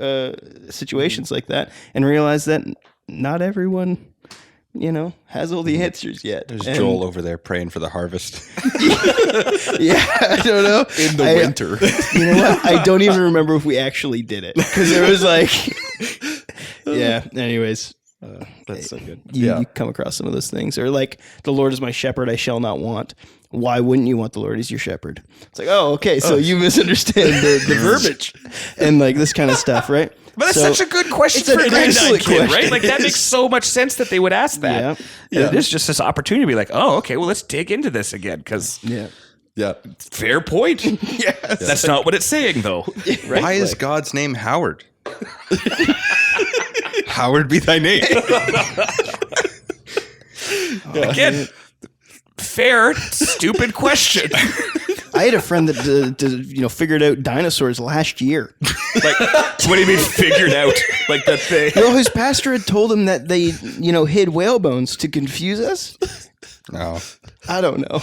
situations like that and realize that not everyone, has all the answers yet. There's And- Joel over there praying for the harvest. Yeah, I don't know. In the winter. You know what? I don't even remember if we actually did it because it was like, yeah. Anyways, That's so good. you come across some of those things, or like, "The Lord is my shepherd; I shall not want." Why wouldn't you want the Lord as your shepherd? It's like, oh, okay, so you misunderstand the verbiage and like this kind of stuff, right? But that's So- such a good question It's for a an grade 9 excellent kid, right? question. Like that makes so much sense that they would ask that. Yeah. It is just this opportunity to be like, "Oh, okay, well, let's dig into this again." Because Yeah. Yeah. fair point. Yes. That's not what it's saying, though. Right? Why is God's name Howard? Howard be thy name. Again, fair, stupid question. I had a friend that figured out dinosaurs last year. Like, what do you mean figured out? Like that thing? His pastor had told him that they, hid whale bones to confuse us. No. I don't know.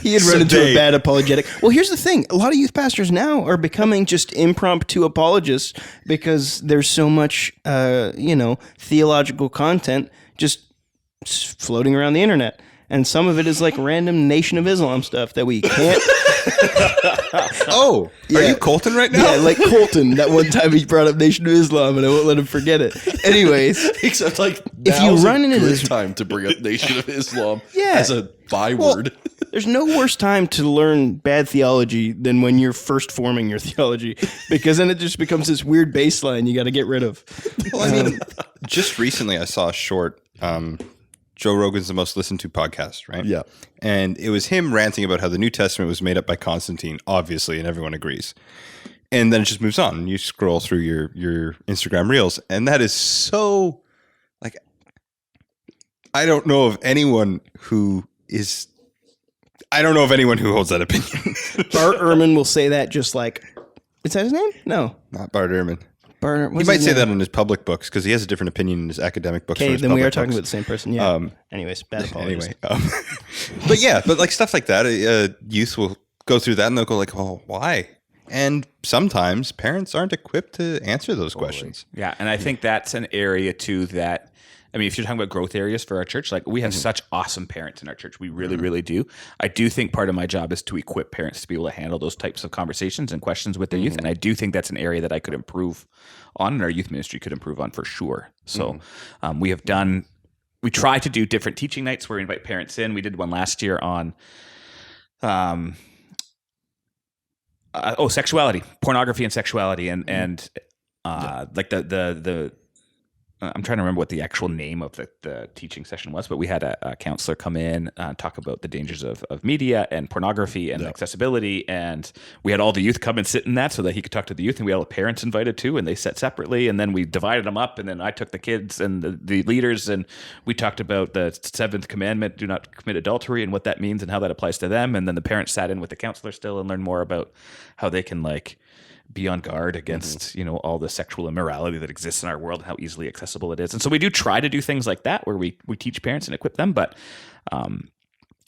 He had run into a bad apologetic. Well, here's the thing. A lot of youth pastors now are becoming just impromptu apologists because there's so much, theological content just floating around the internet. And some of it is like random Nation of Islam stuff that we can't. Oh, are you Colton right now? Yeah, like Colton. That one time he brought up Nation of Islam, and I won't let him forget it. Anyways, Except like, If you now's run a into good this- time to bring up Nation of Islam Yeah. as a byword. there's no worse time to learn bad theology than when you're first forming your theology, because then it just becomes this weird baseline you got to get rid of. Well, I mean, just recently I saw a short. Joe Rogan's the most listened to podcast, right? Yeah. And it was him ranting about how the New Testament was made up by Constantine, obviously, and everyone agrees. And then it just moves on. And you scroll through your Instagram reels, and that is so like, I don't know of anyone who holds that opinion. Bart Ehrman will say that just like, is that his name? No. Not Bart Ehrman. Bart, He might say that in his public books because he has a different opinion in his academic books. Okay, from his then we are public talking books. about the same person. Yeah. Anyways, bad apologies. Anyway, but like stuff like that, youth will go through that and they'll go like, "Oh, why?" And sometimes parents aren't equipped to answer those questions. Yeah, and I think that's an area too that, I mean, if you're talking about growth areas for our church, like we have such awesome parents in our church. We really, really do. I do think part of my job is to equip parents to be able to handle those types of conversations and questions with their youth. And I do think that's an area that I could improve on, and our youth ministry could improve on for sure. So we try to do different teaching nights where we invite parents in. We did one last year on sexuality, pornography and sexuality, and like the I'm trying to remember what the actual name of the teaching session was, but we had a counselor come in, talk about the dangers of media and pornography and accessibility. And we had all the youth come and sit in that so that he could talk to the youth. And we had all the parents invited too, and they sat separately. And then we divided them up. And then I took the kids and the leaders, and we talked about the 7th commandment, do not commit adultery, and what that means and how that applies to them. And then the parents sat in with the counselor still and learned more about how they can be on guard against, all the sexual immorality that exists in our world and how easily accessible it is. And so we do try to do things like that where we teach parents and equip them. But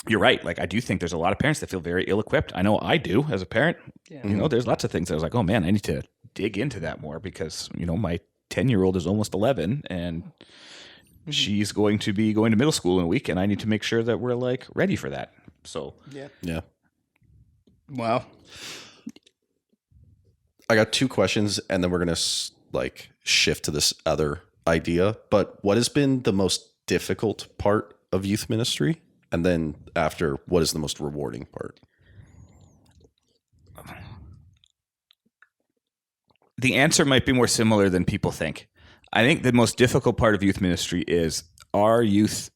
you're right. I do think there's a lot of parents that feel very ill-equipped. I know I do as a parent. Yeah. There's lots of things that I was like, oh man, I need to dig into that more because, my 10-year-old is almost 11 and she's going to be going to middle school in a week, and I need to make sure that we're ready for that. So yeah. Wow. I got 2 questions, and then we're going to shift to this other idea. But what has been the most difficult part of youth ministry? And then after, what is the most rewarding part? The answer might be more similar than people think. I think the most difficult part of youth ministry is our youth,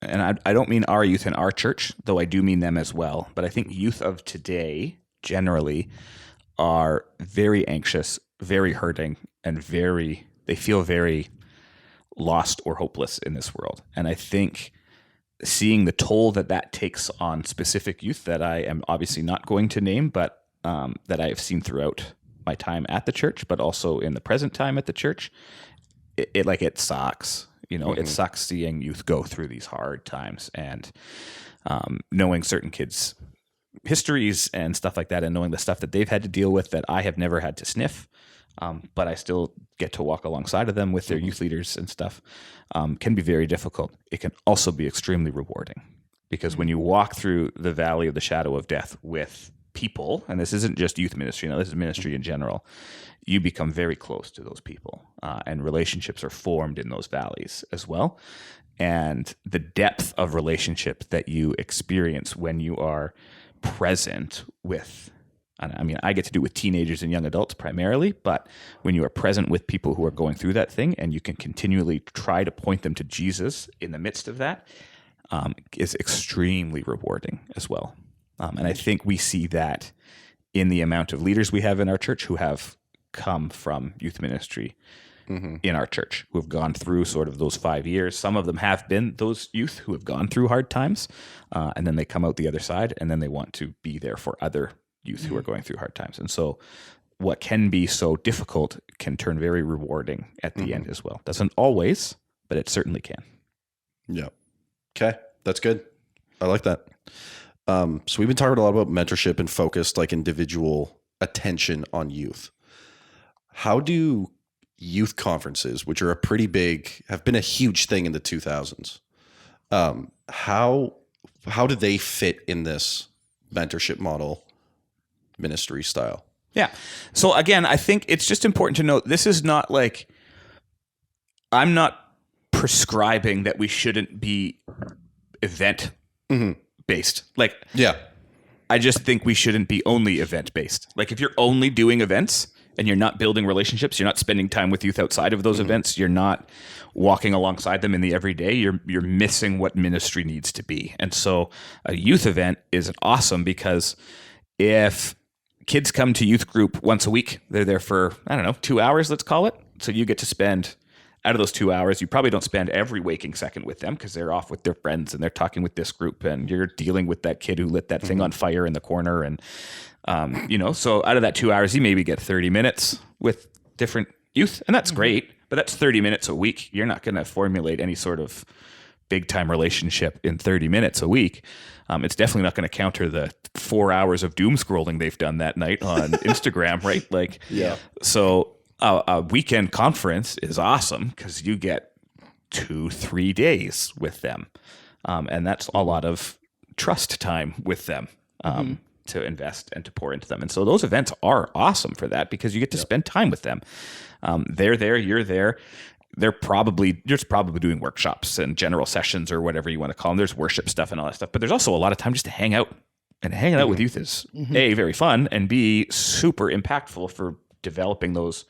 and I don't mean our youth in our church, though I do mean them as well. But I think youth of today generally are very anxious, very hurting, and they feel very lost or hopeless in this world. And I think seeing the toll that takes on specific youth that I am obviously not going to name, but that I have seen throughout my time at the church, but also in the present time at the church, it sucks. It sucks seeing youth go through these hard times and knowing certain kids' histories and stuff like that, and knowing the stuff that they've had to deal with that I have never had to sniff, but I still get to walk alongside of them with their youth leaders and stuff, can be very difficult. It can also be extremely rewarding because when you walk through the valley of the shadow of death with people, and this isn't just youth ministry, this is ministry in general, you become very close to those people, and relationships are formed in those valleys as well. And the depth of relationship that you experience when you are present with, I get to do with teenagers and young adults primarily, but when you are present with people who are going through that thing and you can continually try to point them to Jesus in the midst of that, is extremely rewarding as well. And I think we see that in the amount of leaders we have in our church who have come from youth ministry in our church, who have gone through sort of those 5 years. Some of them have been those youth who have gone through hard times, and then they come out the other side, and then they want to be there for other youth who are going through hard times. And so what can be so difficult can turn very rewarding at the end as well. Doesn't always, but it certainly can. Yeah. Okay. That's good. I like that. So we've been talking a lot about mentorship and focused individual attention on youth. How do youth conferences, which are have been a huge thing in the 2000s, how do they fit in this mentorship model ministry style? Yeah. So again, I think it's just important to note, this is not I'm not prescribing that we shouldn't be event based. Yeah. I just think we shouldn't be only event based. If you're only doing events and you're not building relationships, you're not spending time with youth outside of those events, you're not walking alongside them in the everyday, you're missing what ministry needs to be. And so a youth event is awesome because if kids come to youth group once a week, they're there for, 2 hours, let's call it. So you get to spend, out of those 2 hours, you probably don't spend every waking second with them because they're off with their friends and they're talking with this group and you're dealing with that kid who lit that thing on fire in the corner. And, so out of that 2 hours, you maybe get 30 minutes with different youth, and that's great, but that's 30 minutes a week. You're not going to formulate any sort of big time relationship in 30 minutes a week. It's definitely not going to counter the 4 hours of doom scrolling they've done that night on Instagram, right? Yeah. So a weekend conference is awesome because you get 2-3 days with them. And that's a lot of trust time with them to invest and to pour into them. And so those events are awesome for that because you get to spend time with them. They're there, you're there. You're probably doing workshops and general sessions or whatever you want to call them. There's worship stuff and all that stuff, but there's also a lot of time just to hang out, and hanging out with youth is A, very fun, and B, super impactful for developing those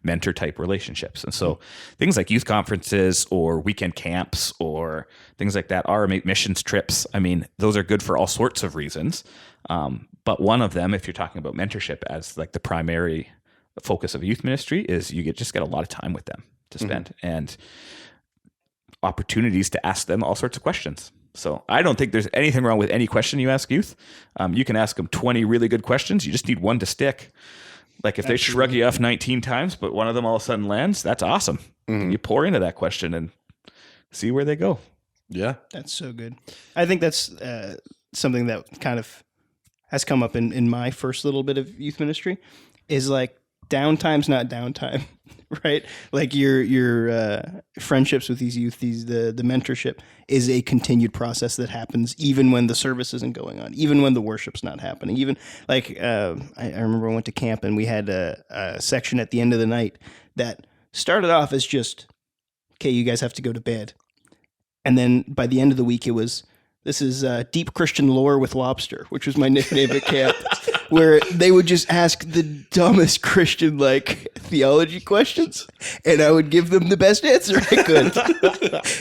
mentor type relationships. And so things like youth conferences or weekend camps or things like that, our missions trips, I mean, those are good for all sorts of reasons. But one of them, if you're talking about mentorship as like the primary focus of youth ministry, is you just get a lot of time with them to spend and opportunities to ask them all sorts of questions. So I don't think there's anything wrong with any question you ask youth. You can ask them 20 really good questions. You just need one to stick. Like if they shrug you off 19 times, but one of them all of a sudden lands, that's awesome. You pour into that question and see where they go. Yeah. That's so good. I think that's something that kind of has come up in my first little bit of youth ministry is like downtime's not downtime, right? Like your friendships with these youth, the mentorship is a continued process that happens even when the service isn't going on, even when the worship's not happening. Even like I remember I went to camp and we had a section at the end of the night that started off as just, okay, you guys have to go to bed. And then by the end of the week, it was, this is Deep Christian Lore with Lobster, which was my nickname at camp, where they would just ask the dumbest Christian, like, theology questions, and I would give them the best answer I could.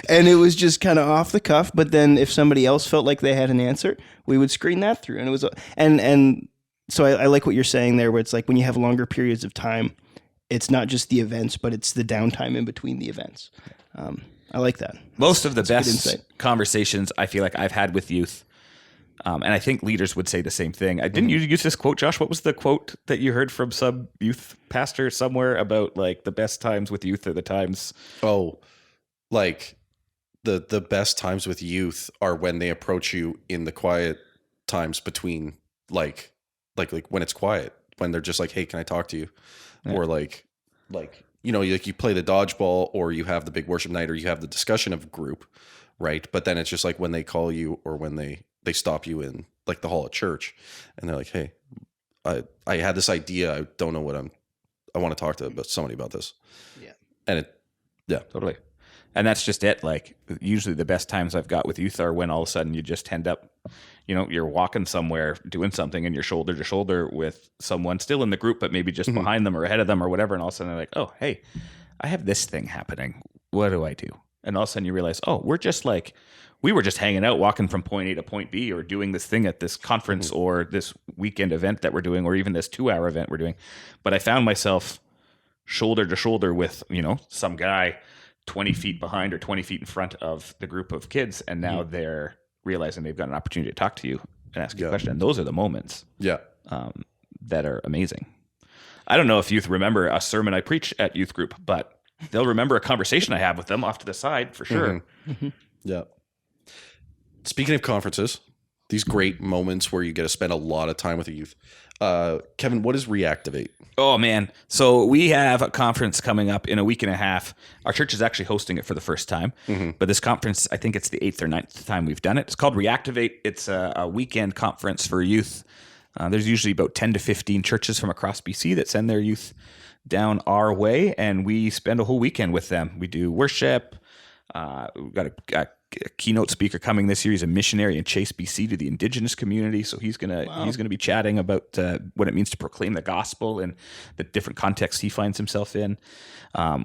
And it was just kind of off the cuff, but then if somebody else felt like they had an answer, we would screen that through. And it was, and so I like what you're saying there, where it's like when you have longer periods of time, it's not just the events, but it's the downtime in between the events. I like that. Most of the best conversations I feel like I've had with youth, and I think leaders would say the same thing. Didn't you use this quote, Josh? What was the quote that you heard from some youth pastor somewhere about like the best times with youth are the times? Oh, like the best times with youth are when they approach you in the quiet times between like when it's quiet, when they're just like, hey, can I talk to you? Yeah. Or like, you know, like you play the dodgeball or you have the big worship night or you have the discussion of group, right? But then it's just like when they call you or when they stop you in like the hall at church and they're like, hey, I had this idea. I don't know what I want to talk to somebody about this. Yeah. And totally. And that's just it. Like usually the best times I've got with youth are when all of a sudden you just end up, you know, you're walking somewhere doing something and you're shoulder to shoulder with someone still in the group, but maybe just behind them or ahead of them or whatever. And all of a sudden they're like, oh, hey, I have this thing happening. What do I do? And all of a sudden you realize, oh, we were just hanging out, walking from point A to point B or doing this thing at this conference or this weekend event that we're doing, or even this 2-hour event we're doing. But I found myself shoulder to shoulder with, you know, some guy 20 feet behind or 20 feet in front of the group of kids. And now they're realizing they've got an opportunity to talk to you and ask you a question. And those are the moments that are amazing. I don't know if youth remember a sermon I preach at youth group, but they'll remember a conversation I have with them off to the side for sure. Yeah. Speaking of conferences, these great moments where you get to spend a lot of time with the youth. Kevin, what is Reactivate? Oh, man. So we have a conference coming up in a week and a half. Our church is actually hosting it for the first time. But this conference, I think it's the 8th or 9th time we've done it. It's called Reactivate. It's a weekend conference for youth. There's usually about 10 to 15 churches from across BC that send their youth down our way, and we spend a whole weekend with them. We do worship. We've got a keynote speaker coming this year. He's a missionary in Chase, BC, to the Indigenous community. So he's gonna be chatting about what it means to proclaim the gospel and the different contexts he finds himself in.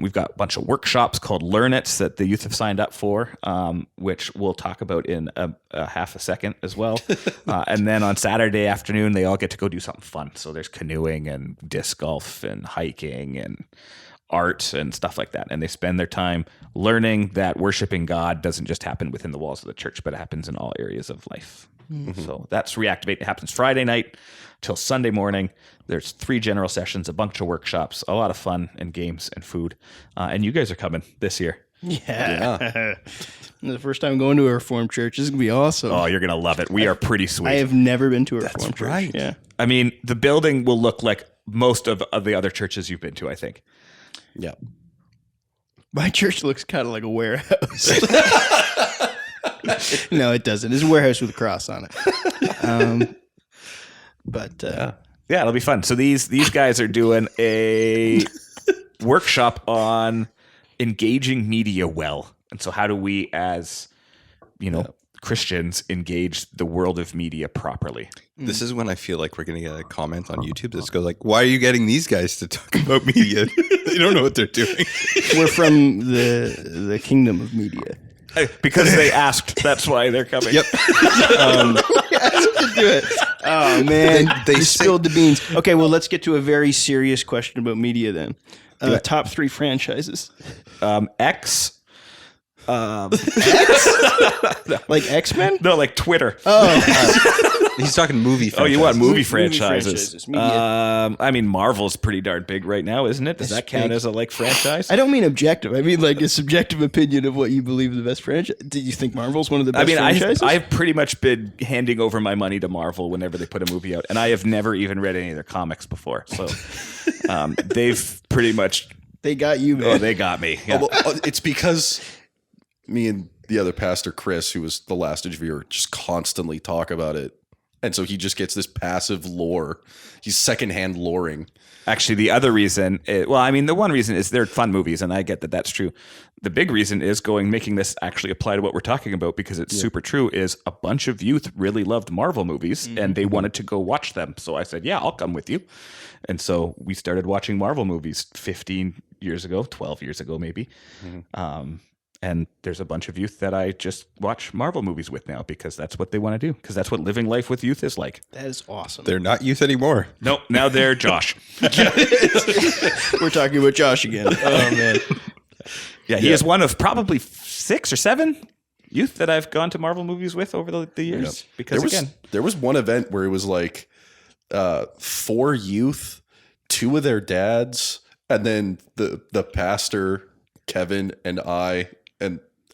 We've got a bunch of workshops called Learn It's that the youth have signed up for, which we'll talk about in a half a second as well. And then on Saturday afternoon, they all get to go do something fun. So there's canoeing and disc golf and hiking and art and stuff like that. And they spend their time learning that worshiping God doesn't just happen within the walls of the church, but it happens in all areas of life. So that's Reactivate. It happens Friday night till Sunday morning. There's 3 general sessions, a bunch of workshops, a lot of fun and games and food. And you guys are coming this year. Yeah. The first time going to a Reformed church. This is going to be awesome. Oh, you're going to love it. We are pretty sweet. I have never been to a Reformed church. Yeah. I mean, the building will look like most of the other churches you've been to, I think. Yeah. My church looks kind of like a warehouse. No, it doesn't. It's a warehouse with a cross on it. Yeah, it'll be fun. So these guys are doing a workshop on engaging media well. And so how do we, as Christians engage the world of media properly. This is when I feel like we're going to get a comment on YouTube that's goes like, why are you getting these guys to talk about media? They don't know what they're doing. We're from the kingdom of media. Because they asked. That's why they're coming. Yep. Do it. Oh man, They you say- spilled the beans. Okay, well let's get to a very serious question about media then. Top 3 franchises, X. like X-Men. No, like Twitter. He's talking movie. Oh, you want franchises. movie franchises? Media. I mean, Marvel's pretty darn big right now, isn't it? Does that count big. as a franchise? I don't mean objective. I mean like a subjective opinion of what you believe the best franchise. Do you think Marvel's one of the best franchises? I've pretty much been handing over my money to Marvel whenever they put a movie out, and I have never even read any of their comics before. So they've pretty much. They got you, man. Oh, they got me. Yeah. It's because me and the other pastor, Chris, who was the last interviewer, just constantly talk about it. And so he just gets this passive lore. He's secondhand loring. Actually, the other reason, the one reason is they're fun movies, and I get that that's true. The big reason is making this actually apply to what we're talking about, because it's super true, is a bunch of youth really loved Marvel movies, and they wanted to go watch them. So I said, yeah, I'll come with you. And so we started watching Marvel movies 15 years ago, 12 years ago maybe. And there's a bunch of youth that I just watch Marvel movies with now because that's what they want to do, because that's what living life with youth is like. That is awesome. They're not youth anymore. Nope, now they're Josh. We're talking about Josh again. Oh man. Yeah, he is one of probably 6 or 7 youth that I've gone to Marvel movies with over the years. Because there was one event where it was like 4 youth, 2 of their dads, and then the pastor, Kevin, and I,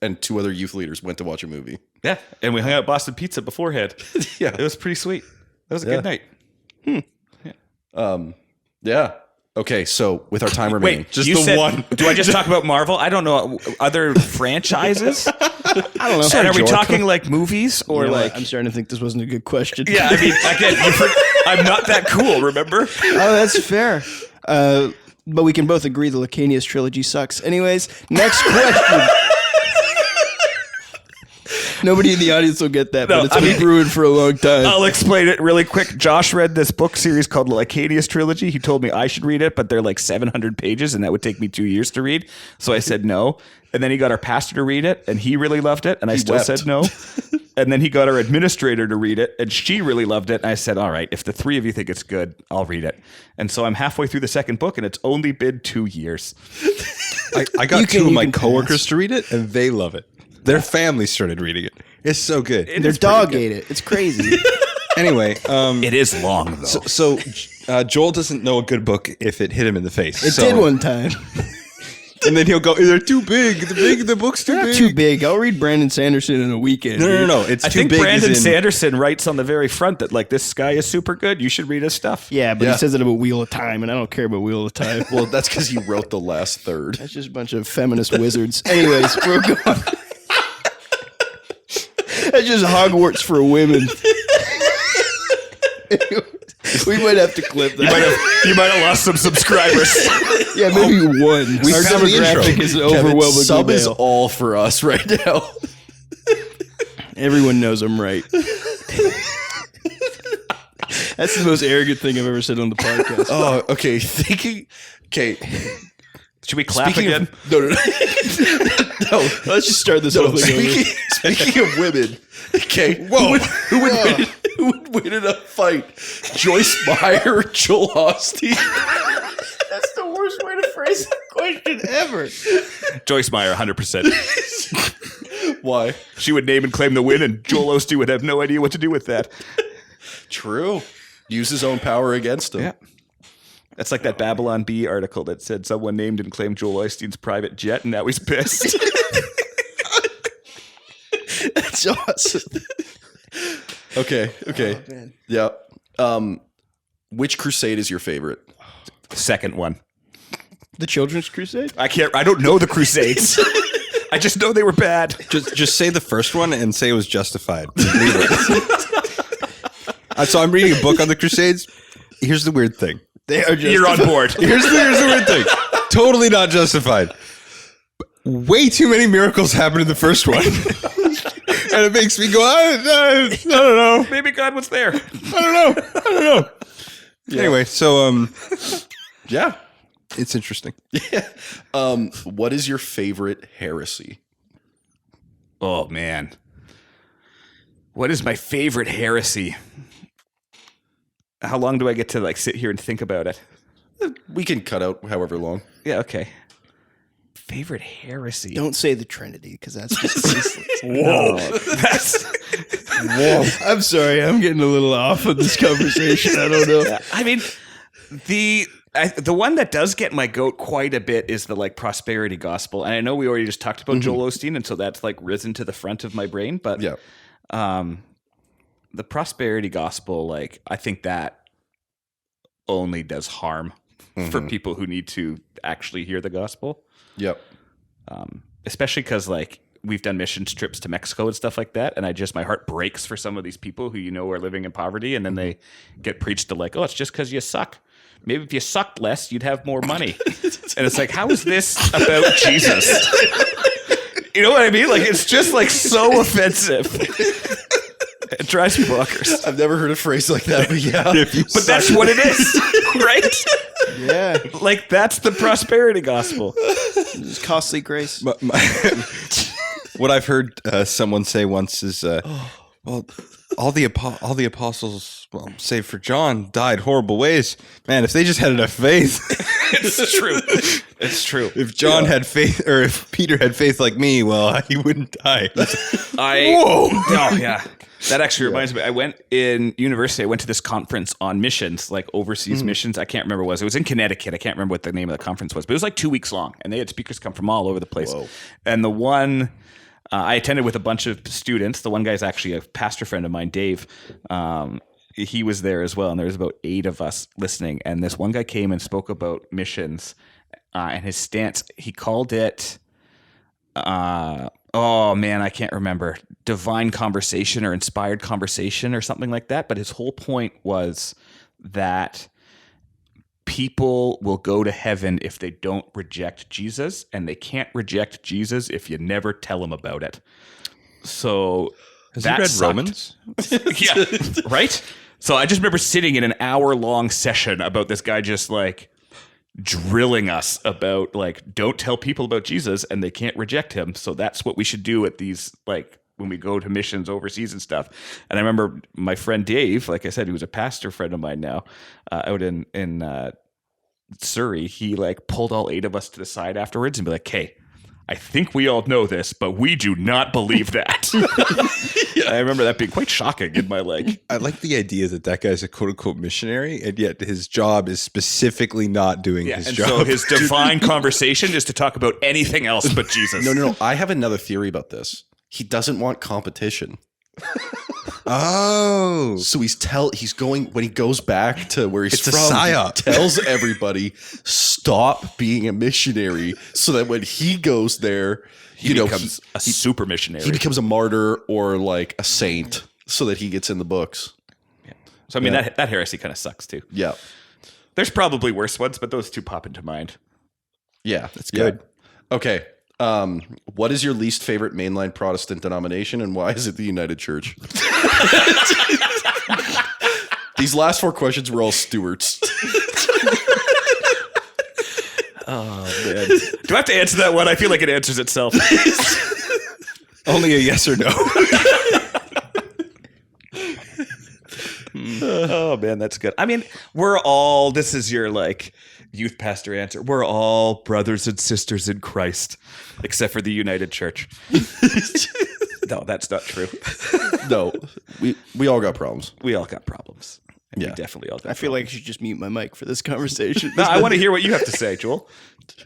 and 2 other youth leaders went to watch a movie. Yeah, and we hung out at Boston Pizza beforehand. Yeah. It was pretty sweet. That was a good night. Yeah. Okay, so with our time remaining, Wait, Just you the said, one. Do I just talk about Marvel? I don't know. Other franchises? I don't know. And are we talking like movies or You know what? like... I'm starting to think this wasn't a good question. Yeah, I mean, again, I'm not that cool, remember? Oh, that's fair. But we can both agree the Lacanius trilogy sucks. Anyways, next question. Nobody in the audience will get that, No, but it's been brewing for a long time. I'll explain it really quick. Josh read this book series called the Lacanius Trilogy. He told me I should read it, but they're like 700 pages, and that would take me 2 years to read. So I said no. And then he got our pastor to read it, and he really loved it, and I still wept. said no. And then he got our administrator to read it, and she really loved it. And I said, all right, if the 3 of you think it's good, I'll read it. And so I'm halfway through the second book, and it's only been 2 years. I got You can- 2 of you my can coworkers pass. to read it, and they love it. Their family started reading it. It's so good. It Their is pretty dog good. ate it. It's crazy. Anyway, It is long, though. so Joel doesn't know a good book if it hit him in the face. It did one time. And then he'll go, they're too big. The book's too Not big. too big. I'll read Brandon Sanderson in a weekend. No. It's I too think big. Brandon as in- Sanderson writes on the very front that like this guy is super good. You should read his stuff. Yeah, but Yeah. he says it about Wheel of Time, and I don't care about Wheel of Time. well, that's because he wrote the last third. That's just a bunch of feminist wizards. Anyways, we're going. That's just Hogwarts for women. We might have to clip that. You might have lost some subscribers. Yeah, maybe one. We Our found the demographic intro. is Kevin, overwhelmingly sub is male. all for us right now. Everyone knows I'm right. That's the most arrogant thing I've ever said on the podcast. Oh, okay. Okay. Should we clap Speaking again? of no. No. Let's just start this whole thing over. Speaking of women, okay, who would win in a fight? Joyce Meyer or Joel Osteen? That's the worst way to phrase that question ever. Joyce Meyer, 100%. Why? She would name and claim the win, and Joel Osteen would have no idea what to do with that. True. Use his own power against him. Yeah. That's like that Babylon Bee article that said someone named and claimed Joel Osteen's private jet, and now he's pissed. That's awesome. Okay. Oh, man. Yeah. Which crusade is your favorite? Second one. The Children's Crusade? I don't know the Crusades. I just know they were bad. Just say the first one and say it was justified. So I'm reading a book on the Crusades. Here's the weird thing. They are just. You're on board. Here's the weird thing. Totally not justified. Way too many miracles happened in the first one. And it makes me go, I don't know. Maybe God was there. I don't know. Anyway, so Yeah. it's interesting. What is your favorite heresy? Oh, man. What is my favorite heresy? How long do I get to like sit here and think about it? We can cut out however long. Yeah, okay. Favorite heresy. Don't say the Trinity because that's just useless. Whoa. Whoa. I'm sorry. I'm getting a little off of this conversation. I don't know. I mean, the one that does get my goat quite a bit is the like prosperity gospel. And I know we already just talked about Joel Osteen, and so that's like risen to the front of my brain. But Yeah. The prosperity gospel, like I think that only does harm for people who need to actually hear the gospel. Yep. Especially because like we've done missions trips to Mexico and stuff like that, and my heart breaks for some of these people who are living in poverty, and then they get preached to like, oh, it's just because you suck. Maybe if you sucked less, you'd have more money. And it's like, how is this about Jesus? You know what I mean? Like it's just like so offensive. It drives me bonkers. I've never heard a phrase like that, but yeah. But that's what it is, right? Yeah. Like that's the prosperity gospel. It's costly grace. What I've heard someone say once is, well, all the apostles, well, save for John, died horrible ways. Man, if they just had enough faith. It's true. It's true. If John had faith, or if Peter had faith like me, well, he wouldn't die. Whoa. Oh, yeah. That actually reminds me. I went to this conference on missions, like overseas missions. I can't remember what it was. It was in Connecticut. I can't remember what the name of the conference was, but it was like 2 weeks long, and they had speakers come from all over the place. Whoa. And the one I attended with a bunch of students. The one guy's actually a pastor friend of mine, Dave. He was there as well, and there was about 8 of us listening. And this one guy came and spoke about missions and his stance. He called it, oh man, I can't remember, divine conversation or inspired conversation or something like that. But his whole point was that people will go to heaven if they don't reject Jesus, and they can't reject Jesus if you never tell them about it. So Has that he read sucked. Romans? Yeah, right? So I just remember sitting in an hour-long session about this guy just like drilling us about like, don't tell people about Jesus and they can't reject him. So that's what we should do at these, like when we go to missions overseas and stuff. And I remember my friend Dave, like I said, who's a pastor friend of mine now, out in Surrey, he like pulled all 8 of us to the side afterwards and be like, hey, I think we all know this, but we do not believe that. I remember that being quite shocking in my like. I like the idea that guy's a quote unquote missionary, and yet his job is specifically not doing his job. So his divine conversation is to talk about anything else but Jesus. No. I have another theory about this. He doesn't want competition. Oh, So he's going when he goes back to where he's It's a from. psyop. He tells everybody stop being a missionary, so that when he goes there, He becomes a super missionary. he becomes a martyr or like a saint, so that he gets in the books. So I mean that heresy kind of sucks too. Yeah, There's probably worse ones, but those 2 pop into mind. yeah, that's good. Okay. What is your least favorite mainline Protestant denomination, and why is it the United Church? These last 4 questions were all Stewarts. Oh man, do I have to answer that one? I feel like it answers itself. Only a yes or no. Oh man, that's good. I mean, this is your like youth pastor answer. We're all brothers and sisters in Christ, except for the United Church. No, that's not true. No, we all got problems. We all got problems. And Yeah. we definitely all got I feel like I should just mute my mic for this conversation. No, I want to hear what you have to say, Joel.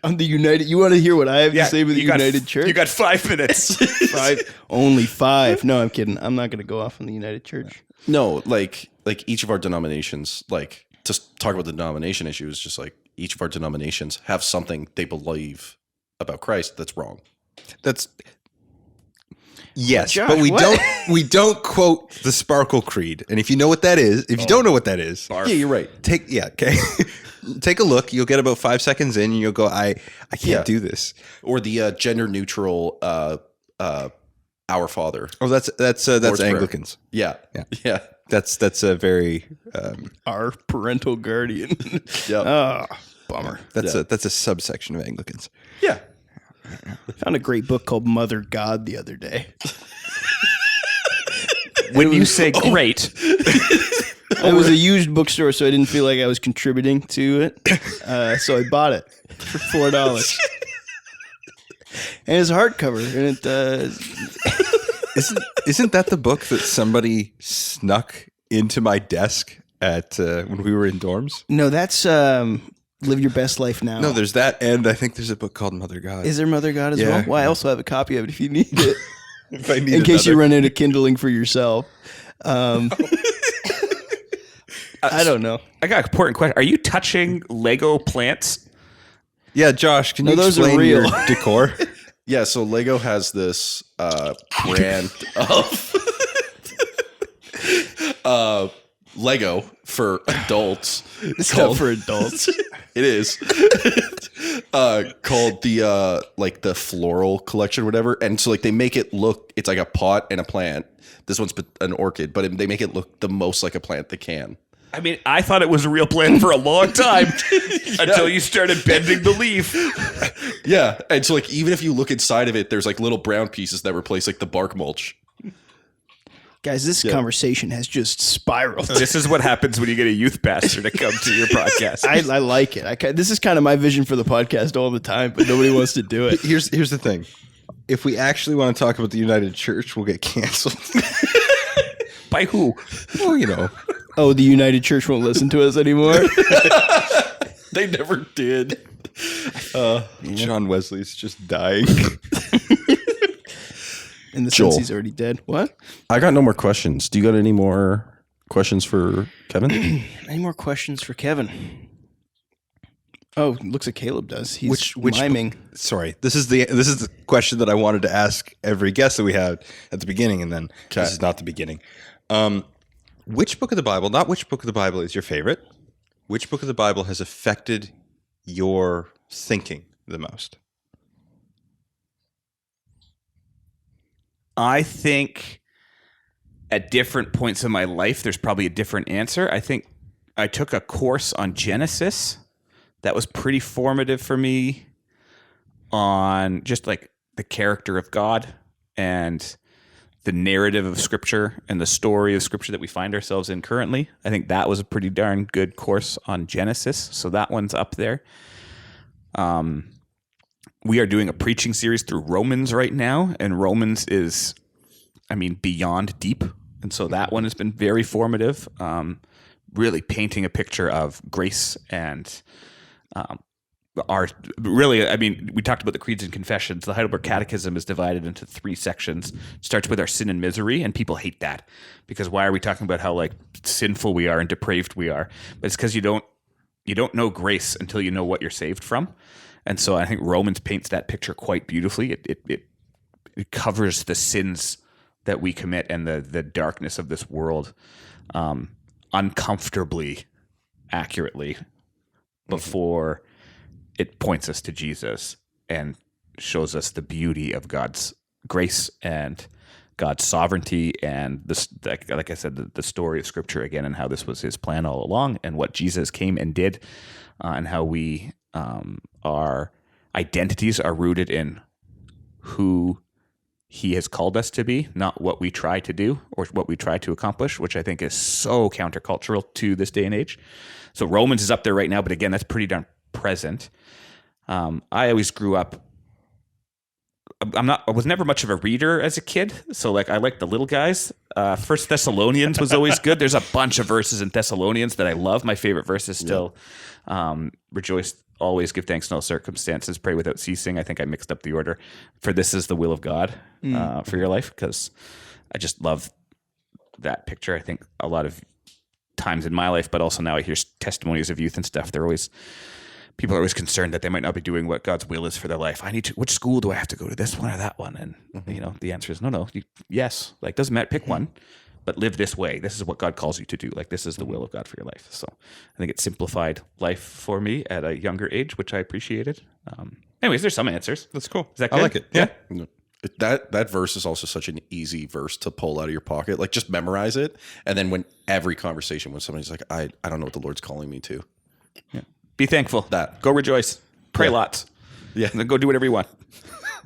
On the United, you want to hear what I have to say with the United Church? You got 5 minutes. 5, only 5. No, I'm kidding. I'm not going to go off on the United Church. No, like each of our denominations, like to talk about the denomination issue is just like each of our denominations have something they believe about Christ that's wrong. That's yes, Josh, but what? we don't quote the Sparkle Creed. And if you know what that is, if you don't know what that is, Yeah, you're right. take a look. You'll get about 5 seconds in, and you'll go, I can't do this. Or the gender neutral Our Father. Oh, that's Lord's Anglicans. Prayer. Yeah. Yeah. That's a very Our parental guardian. Yeah. Bummer. that's a subsection of Anglicans. Yeah. I found a great book called Mother God the other day. When you say great, It was a used bookstore, so I didn't feel like I was contributing to it. So I bought it for $4. And it's a hardcover, and Isn't that the book that somebody snuck into my desk at when we were in dorms? no, that's Live Your Best Life Now. No, there's that, and I think there's a book called Mother God. Is there Mother God as Yeah. well? Well, I also have a copy of it if you need it, If I need in case you another. run into kindling for yourself. I don't know. I got an important question. Are you touching Lego plants? Yeah, Josh, can No, you those are explain real. your decor? Yeah, so Lego has this brand of Lego for adults. It's not for adults. It is called the like the floral collection, or whatever. And so like they make it look, it's like a pot and a plant. This one's an orchid, but they make it look the most like a plant they can. I mean, I thought it was a real plant for a long time until you started bending the leaf. Yeah, and so like even if you look inside of it, there's like little brown pieces that replace like the bark mulch. Guys, this conversation has just spiraled. This is what happens when you get a youth pastor to come to your podcast. I like it. This is kind of my vision for the podcast all the time, but nobody wants to do it. Here's the thing. If we actually want to talk about the United Church, we'll get canceled. By who? Well, you know. Oh, the United Church won't listen to us anymore? They never did. John Wesley's just dying. In the Joel. sense he's already dead. What? I got no more questions. Do you got any more questions for Kevin? Any more questions for Kevin? Oh, looks like Caleb does. He's Which miming. Sorry, this is the question that I wanted to ask every guest that we had at the beginning, and then this is not the beginning. Which book of the Bible? Not which book of the Bible is your favorite. Which book of the Bible has affected your thinking the most? I think at different points in my life, there's probably a different answer. I think I took a course on Genesis that was pretty formative for me on just like the character of God and the narrative of Scripture and the story of Scripture that we find ourselves in currently. I think that was a pretty darn good course on Genesis. So that one's up there. We are doing a preaching series through Romans right now, and Romans is, I mean, beyond deep. And so that one has been very formative, really painting a picture of grace and I mean, we talked about the creeds and confessions. The Heidelberg Catechism is divided into 3 sections. It starts with our sin and misery, and people hate that because why are we talking about how like sinful we are and depraved we are? But it's because you don't know grace until you know what you're saved from. And so I think Romans paints that picture quite beautifully. It covers the sins that we commit and the darkness of this world uncomfortably accurately before it points us to Jesus and shows us the beauty of God's grace and God's sovereignty and this, like I said, the story of Scripture again and how this was His plan all along and what Jesus came and did and how we our identities are rooted in who He has called us to be, not what we try to do or what we try to accomplish, which I think is so countercultural to this day and age. So Romans is up there right now, but again, that's pretty darn present. I always grew up. I was never much of a reader as a kid, so like I liked the little guys. First Thessalonians was always good. There's a bunch of verses in Thessalonians that I love. My favorite verse is still rejoice always, give thanks in all circumstances, pray without ceasing. I think I mixed up the order. For this is the will of God for your life, because I just love that picture. I think a lot of times in my life, but also now I hear testimonies of youth and stuff. People are always concerned that they might not be doing what God's will is for their life. Which school do I have to go to, this one or that one? And the answer is no. Yes, like doesn't matter. Pick one, but live this way. This is what God calls you to do. Like this is the will of God for your life. So I think it simplified life for me at a younger age, which I appreciated. Anyways, there's some answers. That's cool. Is that good? I like it. Yeah. That verse is also such an easy verse to pull out of your pocket. Like, just memorize it, and then when every conversation when somebody's like, I don't know what the Lord's calling me to. Be thankful. That. Go rejoice. Pray lots. Yeah. And then go do whatever you want.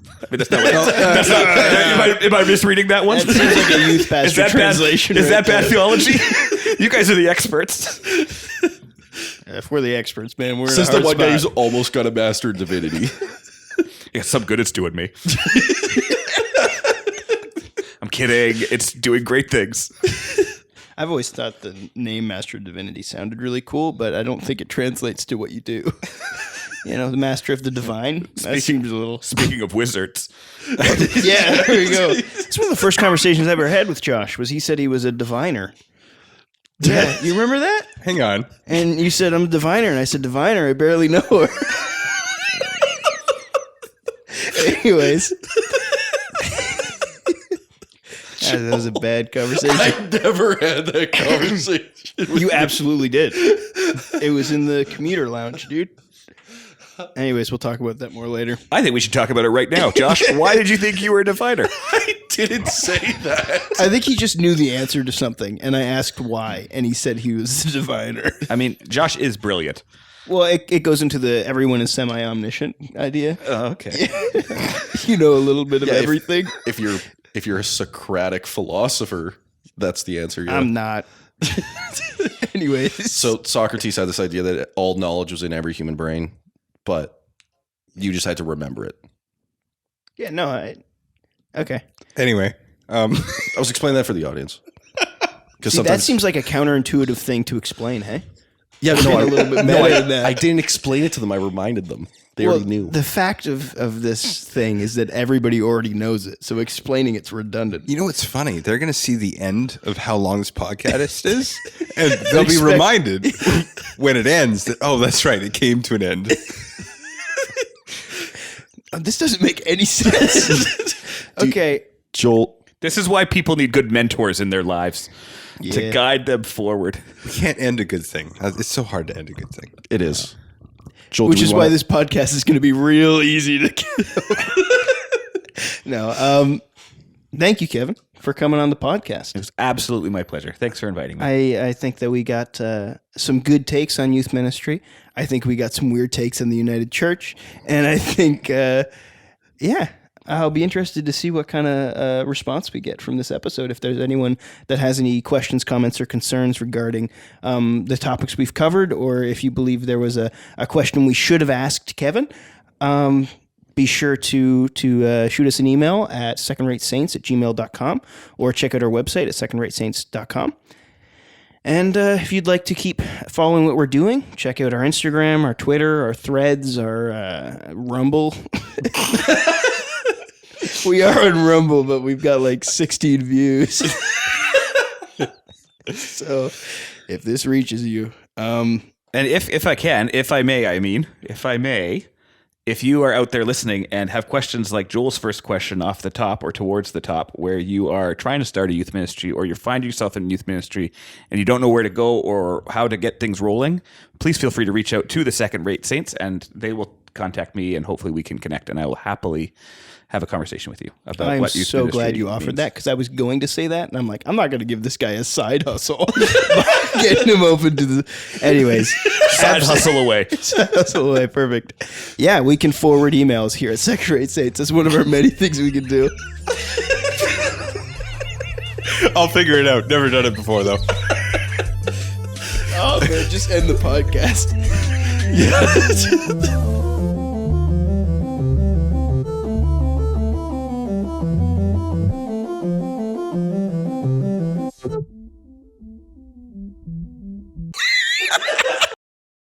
I mean, that's not what that's not, am I misreading that one? That seems like a youth pastor translation. Is that bad theology? You guys are the experts. If we're the experts, man, we're Says in a the hard one guy spot. who's almost got a master in divinity. Yeah, some good it's doing me. I'm kidding. It's doing great things. I've always thought the name Master of Divinity sounded really cool, but I don't think it translates to what you do. You know, the Master of the Divine. That seems a little. Speaking of wizards, Yeah, there you go. It's one of the first conversations I ever had with Josh. Was he said he was a diviner. Yeah, you remember that? Hang on. And you said I'm a diviner, and I said diviner. I barely know her. Anyways. That was a bad conversation. I never had that conversation. You absolutely did. It was in the commuter lounge, dude. Anyways, we'll talk about that more later. I think we should talk about it right now. Josh, why did you think you were a diviner? I didn't say that. I think he just knew the answer to something, and I asked why, and he said he was a diviner. I mean, Josh is brilliant. Well, it goes into the everyone is semi-omniscient idea. Oh, okay. You know a little bit of Yeah, everything. If you're a Socratic philosopher, that's the answer. Yeah. I'm not. Anyways. So Socrates had this idea that all knowledge was in every human brain, but you just had to remember it. Yeah, no, okay. Anyway, I was explaining that for the audience. Because See, that seems like a counterintuitive thing to explain, hey? yeah, no, a little bit meta than that. I didn't explain it to them. I reminded them. They already knew. The fact of this thing is that everybody already knows it, so explaining it's redundant. you know what's funny? They're going to see the end of how long this podcast is, and they'll be reminded when it ends that, oh, that's right, it came to an end. This doesn't make any sense. Okay. Joel, This is why people need good mentors in their lives to Yeah. guide them forward. We can't end a good thing. It's so hard to end a good thing. it is. Joel, Which do we is wanna- why this podcast is going to be real easy to get. No. Thank you, Kevin, for coming on the podcast. It was absolutely my pleasure. Thanks for inviting me. I think that we got some good takes on youth ministry. I think we got some weird takes on the United Church. And I think, I'll be interested to see what kind of response we get from this episode. If there's anyone that has any questions, comments, or concerns regarding the topics we've covered, or if you believe there was a question we should have asked Kevin, be sure to shoot us an email at secondratesaints@gmail.com or check out our website at secondratesaints.com. And if you'd like to keep following what we're doing, check out our Instagram, our Twitter, our Threads, our Rumble. We are on Rumble, but we've got like 16 views. So if this reaches you, And if I may, if you are out there listening and have questions like Joel's first question off the top or towards the top, where you are trying to start a youth ministry or you find yourself in youth ministry and you don't know where to go or how to get things rolling, please feel free to reach out to the Second Rate Saints and they will contact me and hopefully we can connect and I will happily have a conversation with you about I'm what youth so ministry glad you offered means. that because I was going to say that and I'm like, I'm not going to give this guy a side hustle. Getting him open to the. Anyways. Side hustle away. Hustle away. Perfect. Yeah, we can forward emails here at Second Rate Saints. That's one of our many things we can do. I'll figure it out. Never done it before, though. Oh, man, just end the podcast.